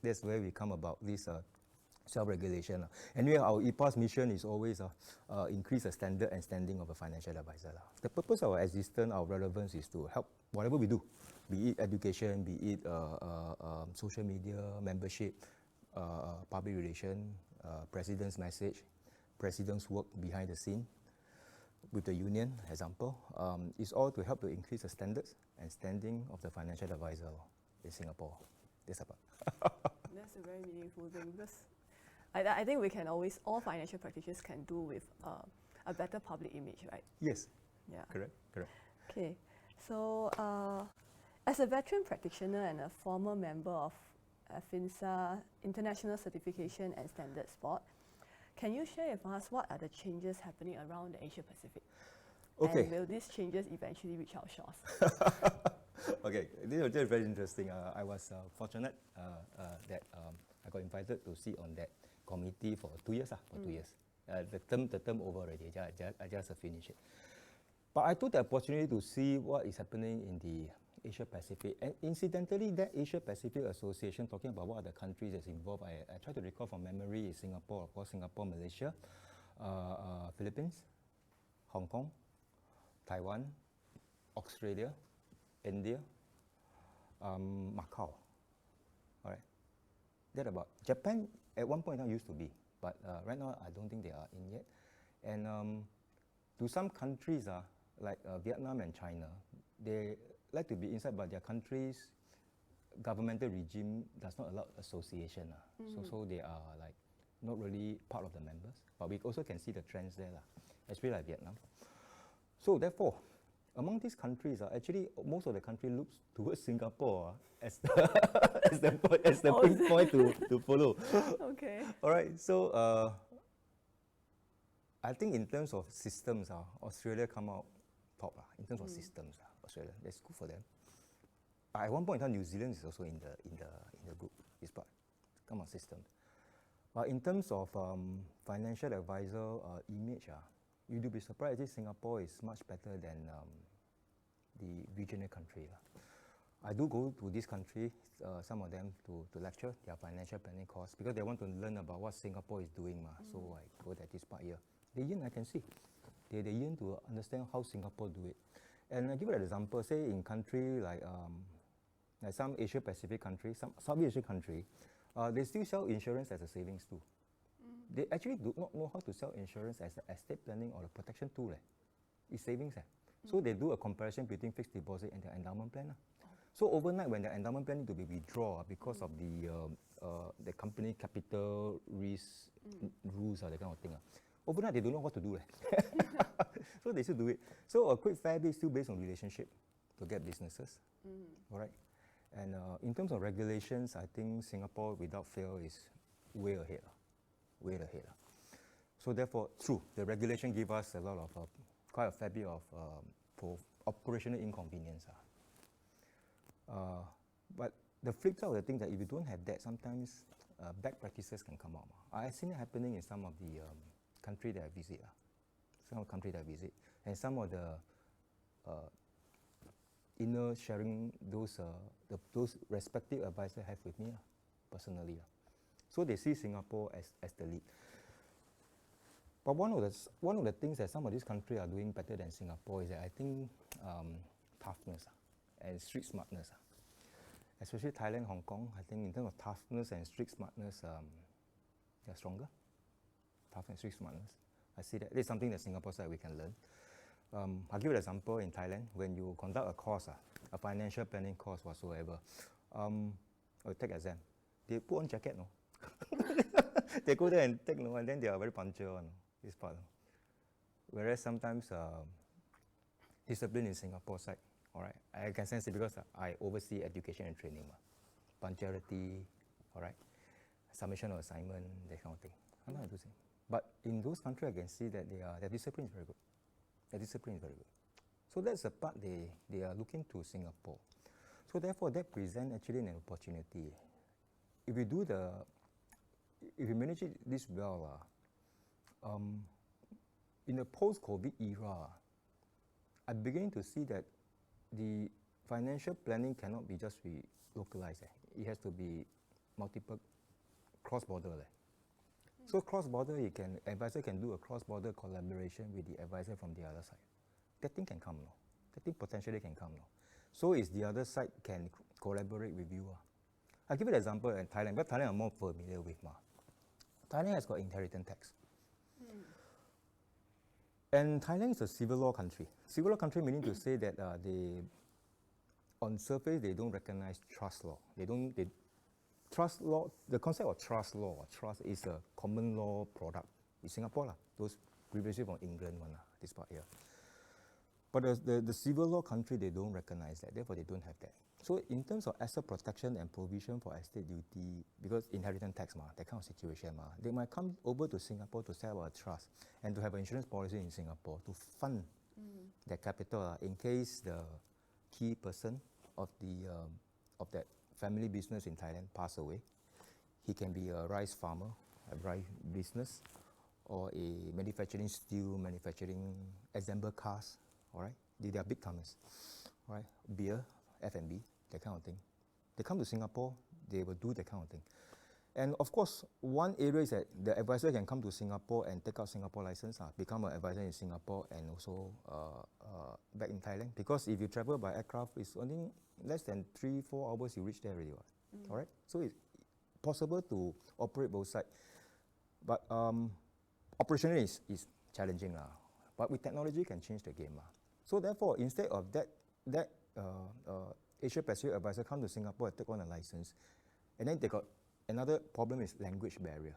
That's where we come about this self-regulation. Anyway, our IFPAS mission is always increase the standard and standing of a financial advisor. The purpose of our existence, our relevance is to help whatever we do, be it education, be it social media, membership, public relation, president's message, president's work behind the scene, with the union example, is all to help to increase the standards and standing of the financial advisor in Singapore. That's about. That's a very meaningful thing, because I think we can always, all financial practitioners can do with a better public image, right? Yes. Yeah. Correct. Okay. So, as a veteran practitioner and a former member of IFPAS International Certification and Standards Board, can you share with us what are the changes happening around the Asia Pacific? Okay. And will these changes eventually reach our shores? Okay, this is very interesting. I was fortunate that I got invited to sit on that committee for 2 years. For 2 years, the term over already. I just finished it. But I took the opportunity to see what is happening in the Asia Pacific. And incidentally, that Asia Pacific Association, talking about what are the countries that's involved, I try to recall from memory is Singapore, of course, Singapore, Malaysia, Philippines, Hong Kong, Taiwan, Australia, India, Macau. All right. That about. Japan at one point in time used to be, but right now I don't think they are in yet. And to some countries, like Vietnam and China, they like to be inside, but their countries' governmental regime does not allow association. So they are like not really part of the members. But we also can see the trends there, especially like Vietnam. So therefore, among these countries, actually most of the country looks towards Singapore as the pinpoint to follow. Okay. All right. So I think in terms of systems, Australia come out top in terms of systems. Australia, that's good for them. But at one point in time, New Zealand is also in the group. It's part come on systems. But in terms of financial advisor image, you do be surprised that Singapore is much better than the regional country. I do go to this country, some of them, to lecture their financial planning course because they want to learn about what Singapore is doing. So I go at this part here. They yearn, I can see. They yearn to understand how Singapore do it. And I give you an example, say in country like some Asia Pacific country, some Southeast Asian country, they still sell insurance as a savings too. They actually do not know how to sell insurance as an estate planning or a protection tool. It's savings. So they do a comparison between fixed deposit and their endowment plan. So overnight, when the endowment plan need to be withdrawn because of the company capital risk rules, that kind of thing. Overnight, they don't know what to do. So they still do it. So a quick fair bit is still based on relationship to get businesses. All right. And in terms of regulations, I think Singapore, without fail, is way ahead. Way ahead. So therefore, true, the regulation give us a lot of, quite a fair bit of operational inconvenience. But the flip side of the thing that if you don't have that, sometimes bad practices can come out. I've seen it happening in some of the country that I visit. And some of the inner sharing those respective advisors have with me personally. So they see Singapore as the lead. But one of the things that some of these countries are doing better than Singapore is that I think toughness and street smartness. Especially Thailand, Hong Kong, I think in terms of toughness and street smartness, they're stronger. Toughness and street smartness. I see that. This is something that Singapore side we can learn. I'll give you an example in Thailand. When you conduct a course, a financial planning course whatsoever, or take exam, they put on jacket, no? They go there and take, no, and then they are very punctual, no, this part. Whereas sometimes discipline in Singapore side, all right, I can sense it because I oversee education and training, punctuality, all right, submission of assignment, that kind of thing. I don't know how to say. But in those countries, I can see that their discipline is very good. Their discipline is very good. So that's the part they are looking to Singapore. So therefore, that presents actually an opportunity. If you manage this well, in the post-COVID era, I'm beginning to see that the financial planning cannot be just be localized. It has to be multiple cross-border. So cross-border, advisor can do a cross-border collaboration with the advisor from the other side. That thing can come, no? That thing potentially can come, no? So is the other side can collaborate with you. I'll give you an example in Thailand, but Thailand I'm more familiar with. Thailand has got inheritance tax. And Thailand is a civil law country. Civil law country meaning to say that on surface, they don't recognize trust law. Trust law, the concept of trust law, trust is a common law product in Singapore, those previously from England one, this part here. But the civil law country, they don't recognize that, therefore they don't have that. So in terms of asset protection and provision for estate duty, because inheritance tax, that kind of situation, they might come over to Singapore to set up a trust and to have an insurance policy in Singapore to fund their capital in case the key person of that family business in Thailand pass away. He can be a rice farmer, a rice business, or a steel manufacturing, assemble cars, all right? They are big comers, all right? Beer, F&B, that kind of thing. They come to Singapore, they will do that kind of thing. And of course, one area is that the advisor can come to Singapore and take out Singapore license, become an advisor in Singapore and also back in Thailand. Because if you travel by aircraft, it's only less than 3-4 hours you reach there already. All right? So it's possible to operate both sides. But operationally is challenging. But with technology, you can change the game. So therefore, instead of that Asia Pacific advisor come to Singapore and take on a license, and then they got another problem is language barrier.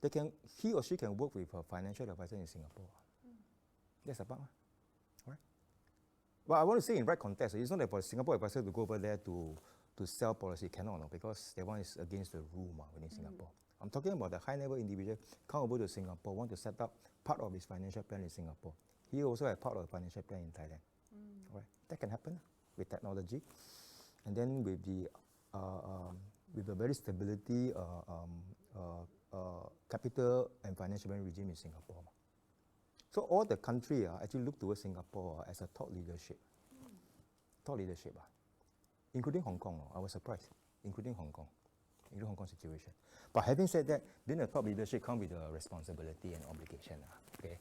Okay, he or she can work with a financial advisor in Singapore. That's a part. All right. But I want to say in right context, it's not that for a Singapore advisor to go over there to sell policy, cannot, no, because that one is against the rule within Singapore. I'm talking about the high-level individual come over to Singapore, want to set up part of his financial plan in Singapore. He also has part of the financial plan in Thailand. All right. That can happen with technology, and then with the very stability capital and financial regime in Singapore. So all the country actually look towards Singapore as a thought leadership. Thought leadership, including Hong Kong. I was surprised, including Hong Kong situation. But having said that, then the top leadership comes with a responsibility and obligation. Okay,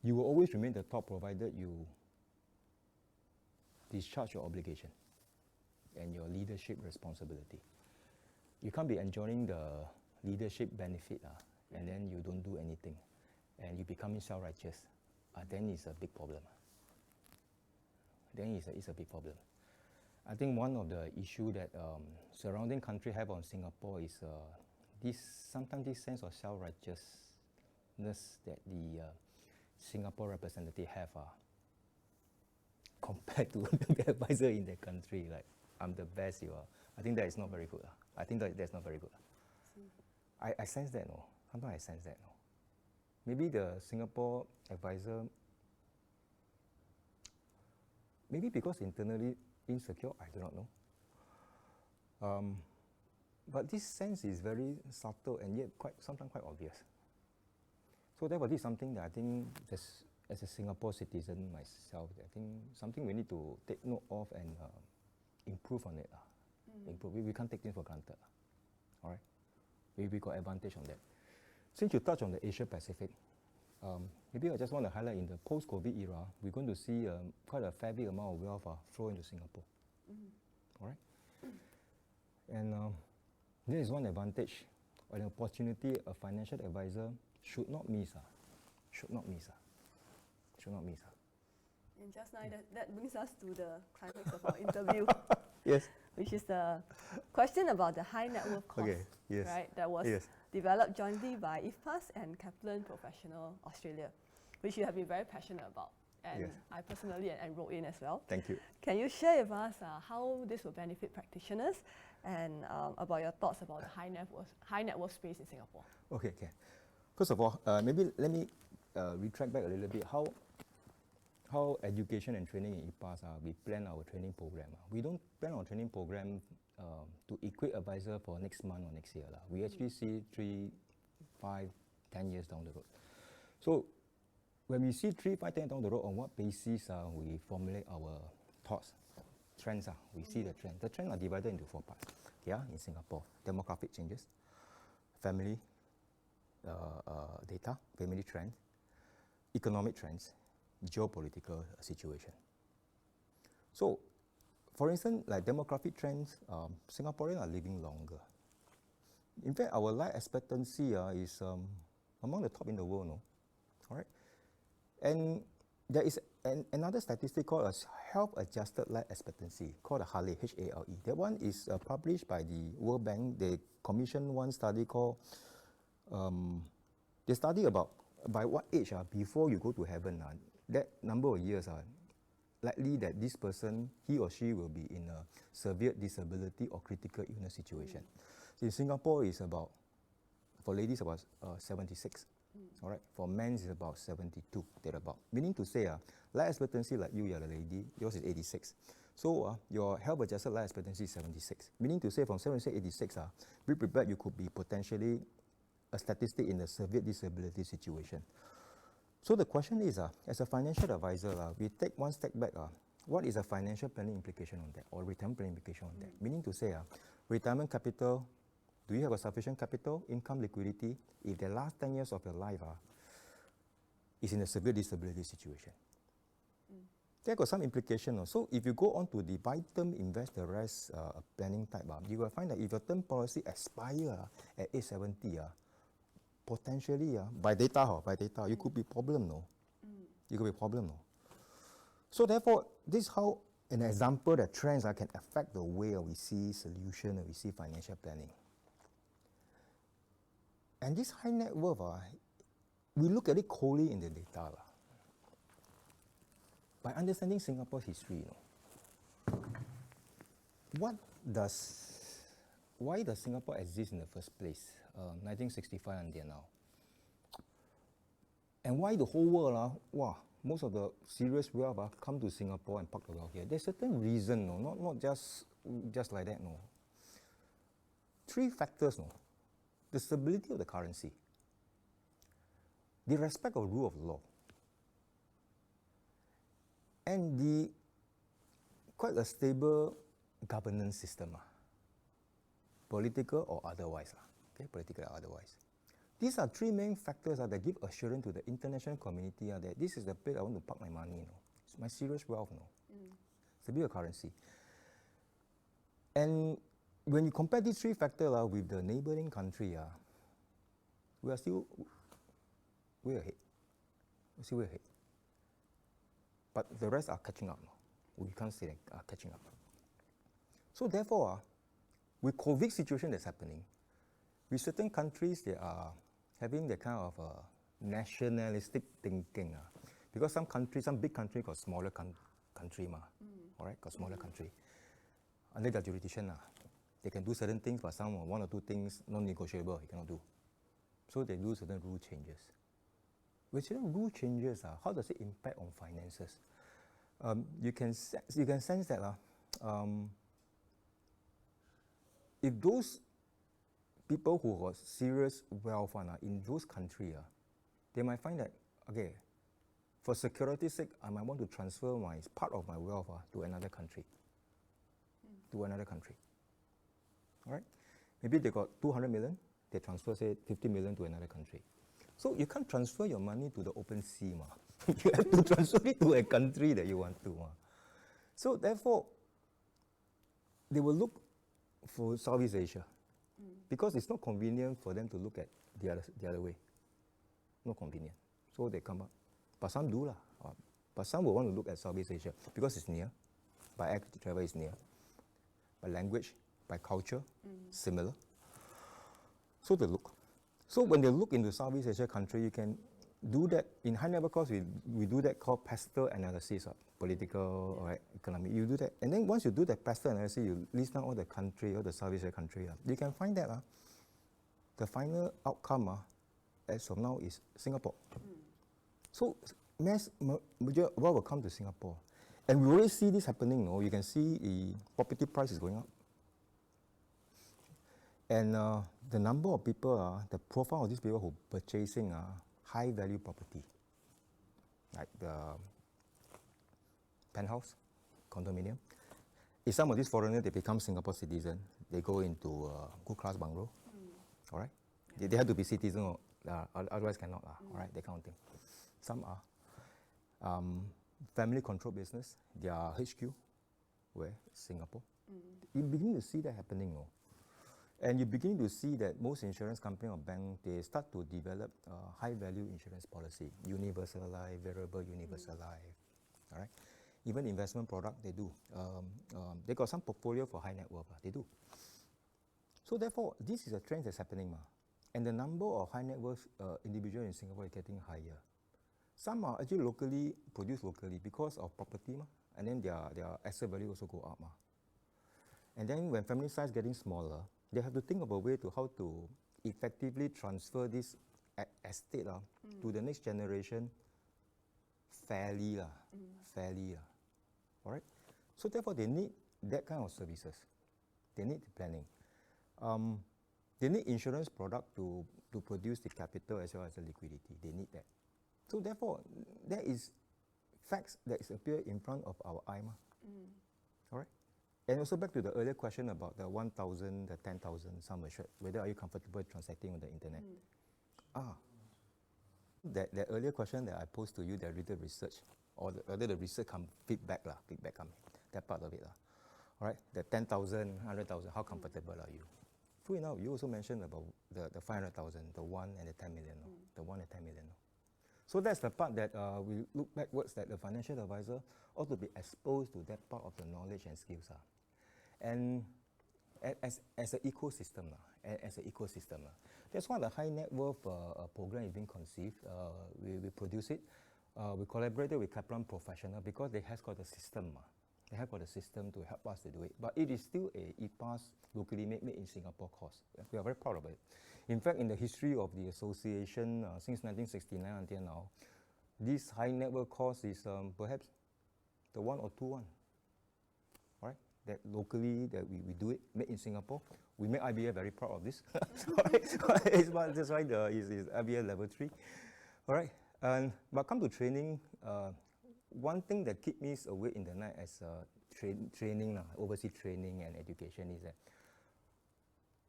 you will always remain the top provided you discharge your obligation and your leadership responsibility. You can't be enjoying the leadership benefit, and then you don't do anything, and you become self-righteous, then it's a big problem. Then it's a big problem. I think one of the issue that surrounding country have on Singapore is sometimes this sense of self-righteousness that the Singapore representative have compared to the advisor in the country, like, I'm the best you are. I think that is not very good. I think that's not very good. I sense that, no. Sometimes I sense that, no. Maybe the Singapore advisor, maybe because internally insecure, I do not know. But this sense is very subtle and yet sometimes quite obvious. So therefore, this is something that I think, just as a Singapore citizen myself, I think something we need to take note of and improve on it. Improve. We can't take things for granted. All right? We got advantage on that. Since you touched on the Asia Pacific, maybe I just want to highlight in the post-COVID era, we're going to see quite a fair big amount of wealth flow into Singapore. All right? And there is one advantage, or an opportunity a financial advisor should not miss. Should not miss. Should not miss. And just now, that brings us to the climax of our interview. Yes. Which is the question about the high net worth course. Okay. Yes. Right? That was Yes. developed jointly by IFPAS and Kaplan Professional Australia, which you have been very passionate about. And Yes. I personally enrolled in as well. Thank you. Can you share with us how this will benefit practitioners and about your thoughts about the high net worth space in Singapore? Okay. First of all, maybe let me retract back a little bit. How education and training in IFPAS, we plan our training program. We don't plan our training program to equip advisor for next month or next year. We actually see 3, 5, 10 years down the road. So when we see 3, 5, 10 years down the road, on what basis we formulate our thoughts, trends? We see the trend. The trends are divided into 4 parts. In Singapore, demographic changes, family data, family trends, economic trends, geopolitical situation. So, for instance, like demographic trends, Singaporeans are living longer. In fact, our life expectancy is among the top in the world, no? All right? And there is another statistic called a health-adjusted life expectancy, called the HALE, H-A-L-E. That one is published by the World Bank. They commissioned one study called, they study about by what age before you go to heaven, that number of years likely that this person, he or she, will be in a severe disability or critical illness situation. So in Singapore, it's about, for ladies, about 76. All right, for men, it's about 72, thereabout. Meaning to say, life expectancy, like you're a lady, yours is 86. So your health-adjusted life expectancy is 76. Meaning to say, from 76 to 86, be prepared, you could be potentially a statistic in a severe disability situation. So the question is, as a financial advisor, we take one step back. What is a financial planning implication on that, or retirement planning implication on that? Meaning to say, retirement capital, do you have a sufficient capital, income, liquidity, if the last 10 years of your life is in a severe disability situation? There got some implication. So if you go on to the buy term, invest the rest planning type, you will find that if your term policy expire at age 70, potentially, by data, you could be problem, no? You could be problem, no? So therefore, this is how an example that trends can affect the way we see solution and we see financial planning. And this high net worth, we look at it coldly in the data. By understanding Singapore's history, why does Singapore exist in the first place? 1965 until now. And why the whole world, most of the serious wealth come to Singapore and park the wealth here? There's certain reason, not just like that, no. 3 factors, no. The stability of the currency, the respect of rule of law, and the quite a stable governance system, political or otherwise. Political or otherwise. These are 3 main factors that give assurance to the international community that this is the place I want to park my money. It's my serious wealth. Stable currency. And when you compare these 3 factors with the neighboring country, we are still way ahead. We're still way ahead. But the rest are catching up now. We can't say that are catching up. So therefore, with COVID situation that's happening, with certain countries, they are having the kind of nationalistic thinking. Because some countries, some big country got smaller country, all right, got smaller country. Under their jurisdiction, they can do certain things, but some one or two things non-negotiable, you cannot do. So they do certain rule changes. With certain rule changes, how does it impact on finances? You can sense that if those people who have serious wealth in those countries, they might find that, okay, for security's sake, I might want to transfer part of my wealth to another country. To another country. All right? Maybe they got 200 million, they transfer, say, 50 million to another country. So you can't transfer your money to the open sea. You have to transfer it to a country that you want to. So therefore, they will look for Southeast Asia because it's not convenient for them to look at the other way. Not convenient. So they come up. But some do. But some will want to look at Southeast Asia because it's near. By air travel, it's near. By language, by culture, similar. So they look. So when they look into Southeast Asia country, you can do that. In high level course, we do that called pastel analysis, political or economic. You do that. And then once you do that pastel analysis, you list down all the country, all the Southeast Asia country. You can find that the final outcome as of now is Singapore. So major will come to Singapore. And we already see this happening. You can see the property price is going up. And the number of people, the profile of these people who are purchasing high value property, like the penthouse, condominium. If some of these foreigners, they become Singapore citizen, they go into good class bungalow, all right? They have to be citizen, otherwise cannot, all right, that kind of thing. Some are family control business, their HQ, where? Singapore. You begin to see that happening. And you begin to see that most insurance company or bank, they start to develop high value insurance policy, universal life, variable universal life, all right? Even investment product, they do. They got some portfolio for high net worth, they do. So therefore, this is a trend that's happening. And the number of high net worth individuals in Singapore is getting higher. Some are actually produced locally because of property, and then their asset value also go up. And then when family size getting smaller, they have to think of a way to how to effectively transfer this estate to the next generation fairly. All right? So therefore, they need that kind of services. They need planning. They need insurance product to produce the capital as well as the liquidity. They need that. So therefore, there is facts that is appear in front of our eye. All right? And also back to the earlier question about the 1,000, the 10,000 sum assured, whether are you comfortable transacting on the internet? That earlier question that I posed to you, that little research, or whether the research feedback come, that part of it. All right, the 10,000, 100,000, how comfortable are you? True enough, you also mentioned about the 500,000, the 1 and the 10 million, the 1 and 10 million. So that's the part that we look backwards, that the financial advisor ought to be exposed to that part of the knowledge and skills. And as an ecosystem, that's why the high net worth program is being conceived. We produce it. We collaborated with Kaplan Professional because they have got a system. They have got a system to help us to do it. But it is still a IFPAS locally made in Singapore course. We are very proud of it. In fact, in the history of the association since 1969 until now, this high net worth course is perhaps the 1 or 2 one. All right? That locally, that we do it, made in Singapore. We make IBA very proud of this. All right? That's why it's IBA level 3. All right? But come to training, one thing that keeps me awake in the night as training, overseas training and education is that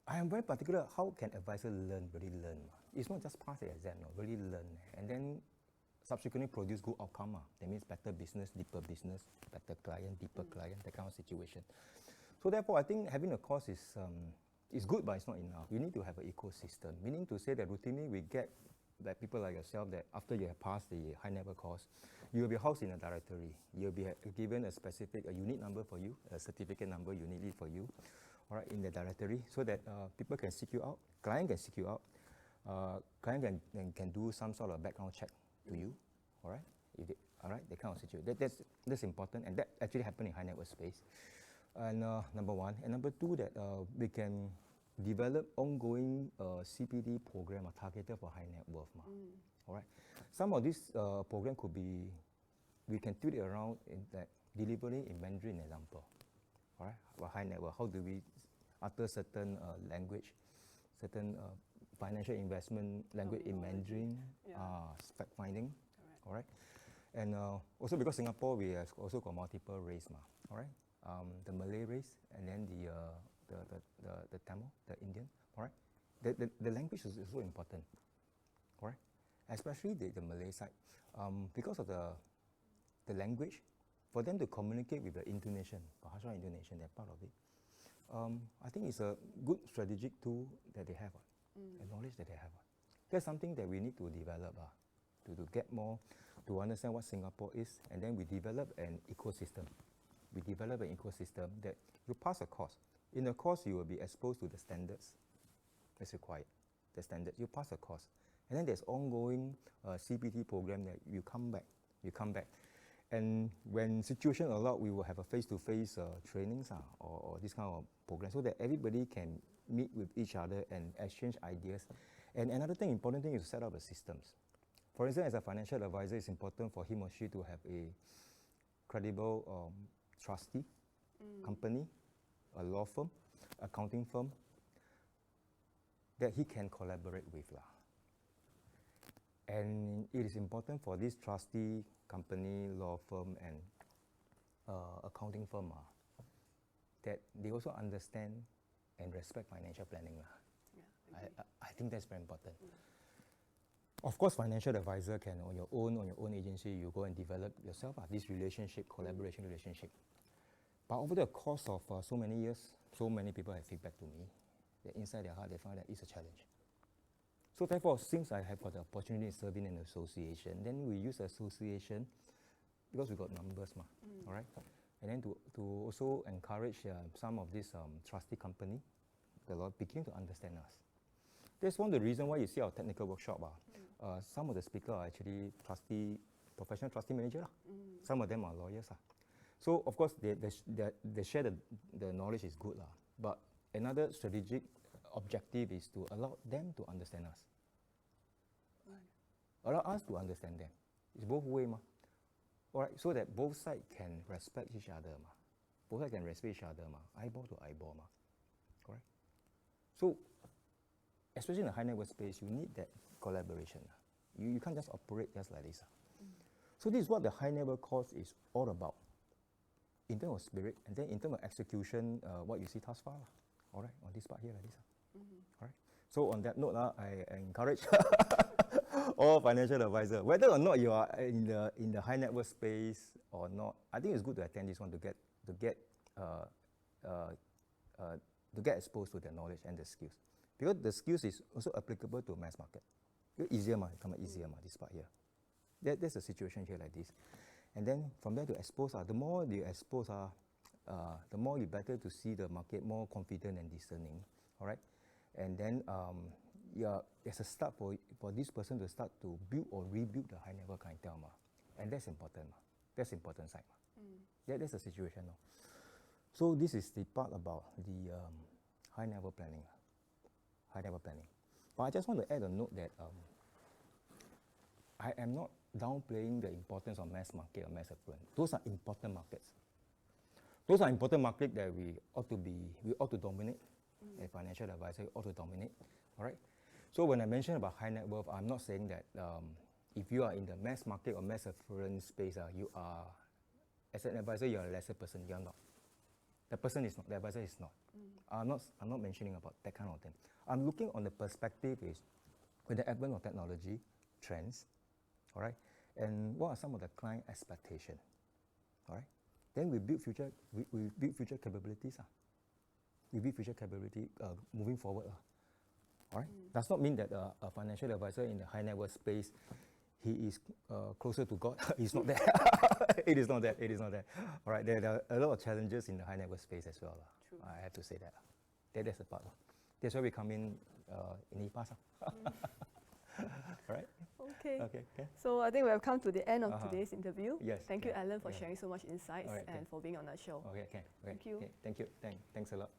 I am very particular how can advisor really learn. It's not just pass the exam, really learn. And then subsequently produce good outcome. That means better business, better client, deeper client, that kind of situation. So therefore, I think having a course is It's good, but it's not enough. You need to have an ecosystem, meaning to say that routinely we get that people like yourself that after you have passed the high net worth course, you will be housed in a directory. You'll be given a specific, a unit number for you, a certificate number uniquely for you, all right, in the directory, so that people can seek you out, client can seek you out, client can do some sort of background check to you, all right? All right, that kind of situation. That's important, and that actually happened in high net worth space. And number one, and number two, that we can develop ongoing CPD program targeted for high net worth. All right, some of this program could be, we can tweak it around in that delivering in Mandarin example. All right, for high net worth, how do we, after certain language, certain financial investment language in Mandarin, fact finding. All right, and also because Singapore, we have also got multiple race, all right, the Malay race, and then the Tamil, the Indian, all right. The language is so important, all right, especially the Malay side, because of the language, for them to communicate with the Indonesian, Bahasa Indonesian, they're part of it. I think it's a good strategic tool that they have, the knowledge that they have. That's something that we need to develop, to get more, to understand what Singapore is, and then we develop an ecosystem. We develop an ecosystem that you pass a course. In the course, you will be exposed to the standards that's required, the standards. You pass a course. And then there's ongoing CPT program that you come back. And when situation allow, we will have a face-to-face trainings or this kind of program so that everybody can meet with each other and exchange ideas. And another thing, important thing is to set up the systems. For instance, as a financial advisor, it's important for him or she to have a credible trustee, company, a law firm, accounting firm that he can collaborate with. And it is important for this trustee, company, law firm, and accounting firm that they also understand and respect financial planning. I think that's very important. Of course, financial advisor can, on your own agency, you go and develop yourself, this relationship, collaboration relationship. But over the course of so many years, so many people have feedback to me that inside their heart, they find that it's a challenge. So therefore, since I have got the opportunity of serving in an association, then we use the association because we got numbers, all right? And then to also encourage some of this trustee company, the Lord begin to understand us. That's one of the reasons why you see our technical workshop. Some of the speakers are actually professional trustee manager. Some of them are lawyers. So of course, they share the knowledge is good. But another strategic objective is to allow them to understand us. Allow us to understand them. It's both ways. All right, so that both sides can respect each other. Both sides can respect each other. Eyeball to eyeball. Correct? So, especially in the high net worth space, you need that collaboration. You can't just operate just like this. So this is what the high net worth course is all about. In terms of spirit, and then in terms of execution, what you see thus far. All right, on this part here like this. All right. So on that note, I encourage all financial advisors, whether or not you are in the high net worth space or not, I think it's good to attend this one to get exposed to the knowledge and the skills. Because the skills is also applicable to mass market. It's easier, this part here. There's a situation here like this. And then from there to expose, the more you expose, the more you better to see the market, more confident and discerning, all right? And then there's a start for this person to start to build or rebuild the high net worth clientele, and that's important. That's important side. That's the situation. So this is the part about the high net worth planning. But I just want to add a note that I am not downplaying the importance of mass market or mass affluent. Those are important markets. Those are important markets that we ought to dominate. A financial advisor ought to dominate. All right. So when I mention about high net worth, I'm not saying that if you are in the mass market or mass affluent space, you are, as an advisor, you are a lesser person. You are not. The person is not. The advisor is not. I'm not mentioning about that kind of thing. I'm looking on the perspective is with the advent of technology, trends, all right, and what are some of the client expectations, all right. Then we build future capabilities. with future capability moving forward. All right. Does not mean that a financial advisor in the high net worth space, he is closer to God. He's not there. It is not that. It is not that. All right. There are a lot of challenges in the high net worth space as well. True. I have to say that. That's a part. That's why we come in IFPAS. All right. Okay. Okay. So I think we have come to the end of today's interview. Yes. Thank you, Alan, for sharing so much insights All right, and for being on our show. Okay. Thank you. Okay, thank you. Thanks a lot.